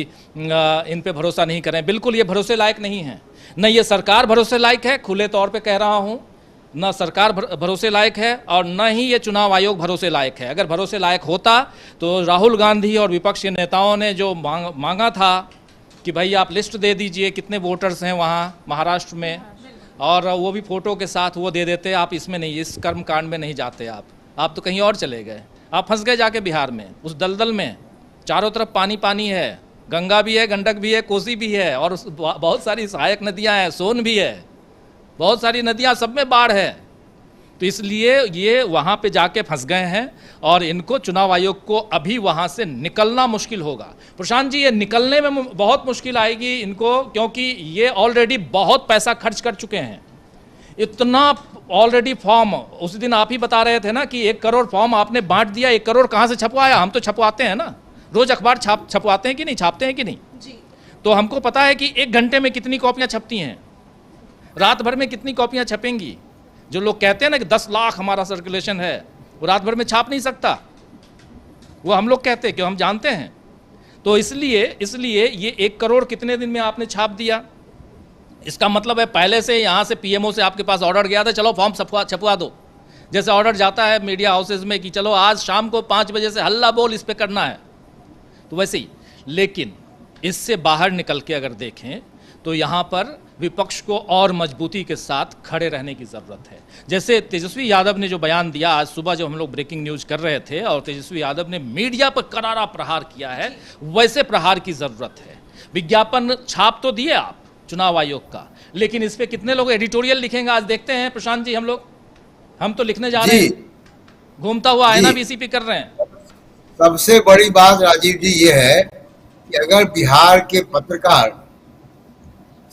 इन पे भरोसा नहीं करें। बिल्कुल ये भरोसे लायक नहीं है, न ये सरकार भरोसे लायक है, खुले तौर पे कह रहा हूँ, न सरकार भरोसे लायक है और न ही ये चुनाव आयोग भरोसे लायक है। अगर भरोसे लायक होता तो राहुल गांधी और विपक्ष के नेताओं ने जो मांगा था कि भाई आप लिस्ट दे दीजिए कितने वोटर्स हैं वहाँ महाराष्ट्र में, और वो भी फोटो के साथ वो दे देते। आप इसमें नहीं, इस कर्म कांड में नहीं जाते, आप तो कहीं और चले गए। आप फंस गए जाके बिहार में, उस दलदल में। चारों तरफ पानी पानी है, गंगा भी है, गंडक भी है, कोसी भी है, और बहुत सारी सहायक नदियां हैं, सोन भी है, बहुत सारी नदियां, सब में बाढ़ है। तो इसलिए ये वहाँ पे जाके फंस गए हैं और इनको चुनाव आयोग को अभी वहाँ से निकलना मुश्किल होगा। प्रशांत जी, ये निकलने में बहुत मुश्किल आएगी इनको, क्योंकि ये ऑलरेडी बहुत पैसा खर्च कर चुके हैं। इतना ऑलरेडी फॉर्म, उस दिन आप ही बता रहे थे ना कि 1 करोड़ फॉर्म आपने बांट दिया। 1 करोड़ कहाँ से छपवाया? हम तो छपवाते हैं ना, रोज अखबार छपवाते हैं कि नहीं, छापते हैं कि नहीं जी। तो हमको पता है कि 1 घंटे में कितनी कॉपियाँ छपती हैं, रात भर में कितनी कॉपियाँ छपेंगी। जो लोग कहते हैं ना कि 10 लाख हमारा सर्कुलेशन है, वो रात भर में छाप नहीं सकता, वो हम लोग कहते हैं, क्यों हम जानते हैं। तो इसलिए ये 1 करोड़ कितने दिन में आपने छाप दिया? इसका मतलब है पहले से यहाँ से पीएमओ से आपके पास ऑर्डर गया था, चलो फॉर्म छपवा दो। जैसे ऑर्डर जाता है मीडिया हाउसेज में कि चलो आज शाम को 5 बजे से हल्ला बोल इस पे करना है, तो वैसे ही। लेकिन इससे बाहर निकल के अगर देखें तो यहाँ पर विपक्ष को और मजबूती के साथ खड़े रहने की ज़रूरत है। जैसे तेजस्वी यादव ने जो बयान दिया आज सुबह, जो हम लोग ब्रेकिंग न्यूज़ कर रहे थे, और तेजस्वी यादव ने मीडिया पर करारा प्रहार किया है, वैसे प्रहार की ज़रूरत है। विज्ञापन छाप तो दिए आप चुनाव आयोग का, लेकिन इस पर कितने लोग एडिटोरियल लिखेंगे आज देखते हैं प्रशांत जी। हम तो लिखने जा रहे हैं, घूमता हुआ आईना भी इसी पे कर रहे हैं। सबसे बड़ी बात राजीव जी ये है कि अगर बिहार के पत्रकार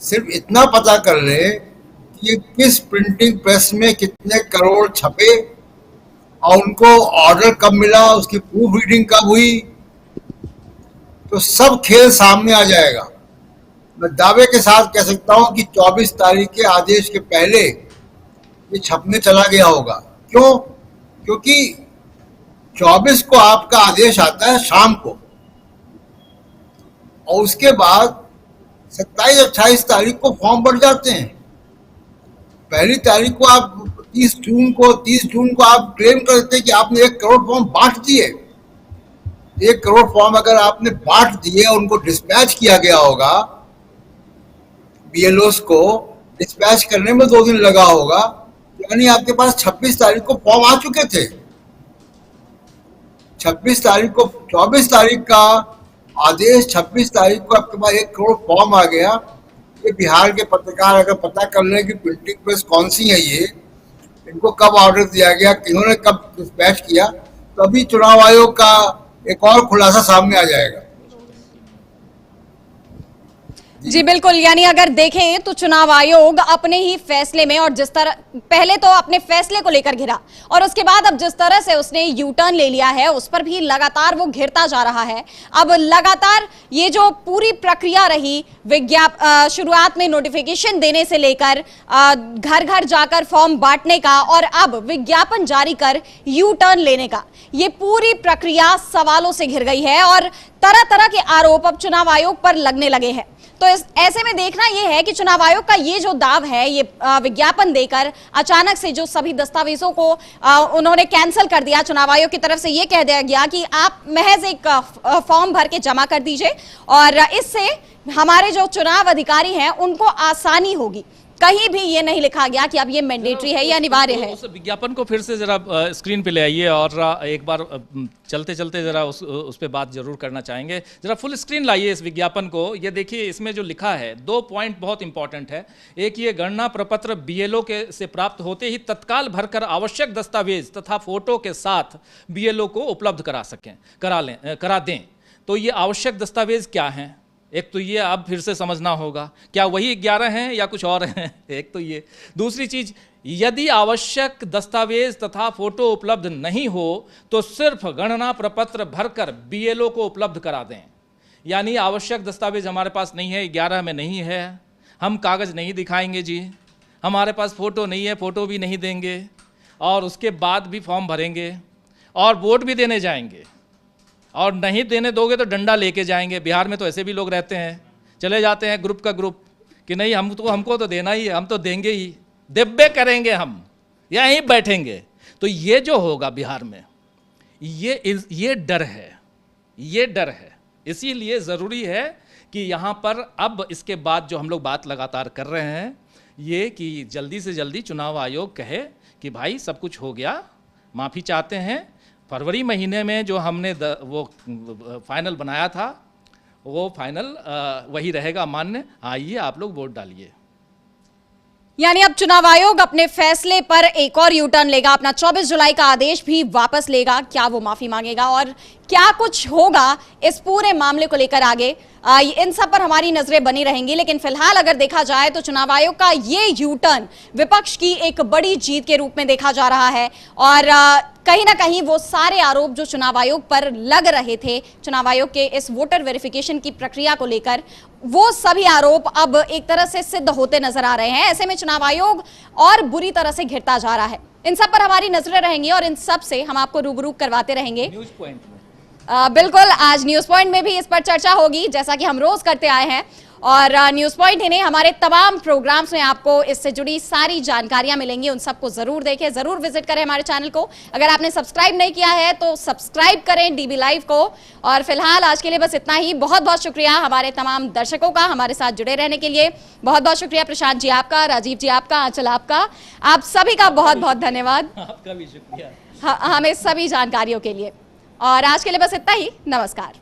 सिर्फ इतना पता कर ले कि ये किस प्रिंटिंग प्रेस में कितने करोड़ छपे और उनको ऑर्डर कब मिला, उसकी प्रूफ रीडिंग कब हुई, तो सब खेल सामने आ जाएगा। मैं दावे के साथ कह सकता हूं कि 24 तारीख के आदेश के पहले ये छपने चला गया होगा। क्यों? क्योंकि 24 को आपका आदेश आता है शाम को, और उसके बाद 27-28 तारीख को फॉर्म भर जाते हैं। पहली तारीख को आप 30 जून को आप क्लेम करते हैं कि आपने 1 करोड़ फॉर्म बांट दिए। 1 करोड़ फॉर्म अगर आपने बांट दिए और उनको डिस्पैच किया गया होगा, बीएलओस को डिस्पैच करने में 2 दिन लगा होगा, यानी आपके पास 26 तारीख को फॉर्म आ चुके थे। 26 तारीख को 24 तारीख का आदेश, 26 तारीख को आपके पास 1 करोड़ फॉर्म आ गया। ये बिहार के पत्रकार अगर पता कर लें कि प्रिंटिंग प्रेस कौन सी है, ये इनको कब ऑर्डर दिया गया, किन्होंने कब डिस्पैच किया, तो अभी चुनाव आयोग का एक और खुलासा सामने आ जाएगा। जी बिल्कुल, यानी अगर देखें तो चुनाव आयोग अपने ही फैसले में, और जिस तरह पहले तो अपने फैसले को लेकर घिरा और उसके बाद अब जिस तरह से उसने यू टर्न ले लिया है, उस पर भी लगातार वो घिरता जा रहा है। अब लगातार ये जो पूरी प्रक्रिया रही, शुरुआत में नोटिफिकेशन देने से लेकर घर घर जाकर फॉर्म बांटने का, और अब विज्ञापन जारी कर यू टर्न लेने का, ये पूरी प्रक्रिया सवालों से घिर गई है और तरह तरह के आरोप अब चुनाव आयोग पर लगने लगे हैं। तो ऐसे में देखना यह है कि चुनाव आयोग का ये जो दाव है, ये विज्ञापन देकर अचानक से जो सभी दस्तावेजों को उन्होंने कैंसिल कर दिया। चुनाव आयोग की तरफ से ये कह दिया गया कि आप महज एक फॉर्म भर के जमा कर दीजिए और इससे हमारे जो चुनाव अधिकारी हैं उनको आसानी होगी। कहीं भी ये नहीं लिखा गया कि अब ये मैंडेटरी है या अनिवार्य है। उस विज्ञापन को फिर से जरा स्क्रीन पे ले आइए और एक बार चलते चलते जरा उस पे बात जरूर करना चाहेंगे। जरा फुल स्क्रीन लाइए इस विज्ञापन को। ये देखिए, इसमें जो लिखा है 2 पॉइंट बहुत इंपॉर्टेंट है। एक, ये गणना प्रपत्र बीएलओ के से प्राप्त होते ही तत्काल भरकर आवश्यक दस्तावेज तथा फोटो के साथ बीएलओ को उपलब्ध करा दें। तो ये आवश्यक दस्तावेज क्या हैं? एक तो ये अब फिर से समझना होगा, क्या वही 11 हैं या कुछ और हैं? एक तो ये। दूसरी चीज, यदि आवश्यक दस्तावेज तथा फोटो उपलब्ध नहीं हो तो सिर्फ गणना प्रपत्र भरकर बीएलओ को उपलब्ध करा दें। यानी आवश्यक दस्तावेज हमारे पास नहीं है, 11 में नहीं है, हम कागज़ नहीं दिखाएंगे जी, हमारे पास फ़ोटो नहीं है, फ़ोटो भी नहीं देंगे, और उसके बाद भी फॉर्म भरेंगे और वोट भी देने जाएंगे, और नहीं देने दोगे तो डंडा लेके जाएंगे। बिहार में तो ऐसे भी लोग रहते हैं, चले जाते हैं ग्रुप का ग्रुप कि नहीं हमको तो देना ही है, हम तो देंगे ही, दिब्बे करेंगे, हम यहीं बैठेंगे। तो ये जो होगा बिहार में, ये डर है, ये डर है। इसीलिए ज़रूरी है कि यहाँ पर अब इसके बाद जो हम लोग बात लगातार कर रहे हैं, ये कि जल्दी से जल्दी चुनाव आयोग कहे कि भाई सब कुछ हो गया, माफ़ी चाहते हैं, फरवरी महीने में जो हमने वो फाइनल बनाया था वो फाइनल वही रहेगा मान्य, आइए आप लोग वोट डालिए। यानी अब चुनाव आयोग अपने फैसले पर एक और यू टर्न लेगा, अपना 24 जुलाई का आदेश भी वापस लेगा। क्या वो माफी मांगेगा और क्या कुछ होगा इस पूरे मामले को लेकर आगे, इन सब पर हमारी नजरें बनी रहेंगी। लेकिन फिलहाल अगर देखा जाए तो चुनाव आयोग का ये यू टर्न विपक्ष की एक बड़ी जीत के रूप में देखा जा रहा है और कहीं ना कहीं वो सारे आरोप जो चुनाव आयोग पर लग रहे थे, चुनाव आयोग के इस वोटर वेरिफिकेशन की प्रक्रिया को लेकर, वो सभी आरोप अब एक तरह से सिद्ध होते नजर आ रहे हैं। ऐसे में चुनाव आयोग और बुरी तरह से घिरता जा रहा है। इन सब पर हमारी नजरें रहेंगी और इन सब से हम आपको रूबरू करवाते रहेंगे न्यूज़ पॉइंट में। बिल्कुल, आज न्यूज़ पॉइंट में भी इस पर चर्चा होगी, जैसा कि हम रोज करते आए हैं। और न्यूज़ पॉइंट ही नहीं, हमारे तमाम प्रोग्राम्स में आपको इससे जुड़ी सारी जानकारियां मिलेंगी। उन सबको जरूर देखें, जरूर विजिट करें हमारे चैनल को। अगर आपने सब्सक्राइब नहीं किया है तो सब्सक्राइब करें डीबी लाइव को। और फिलहाल आज के लिए बस इतना ही। बहुत बहुत शुक्रिया हमारे तमाम दर्शकों का हमारे साथ जुड़े रहने के लिए। बहुत बहुत शुक्रिया प्रशांत जी आपका, राजीव जी आपका, आंचल आपका, आप सभी का बहुत बहुत धन्यवाद। आपका भी शुक्रिया हमें सभी जानकारियों के लिए। और आज के लिए बस इतना ही। नमस्कार।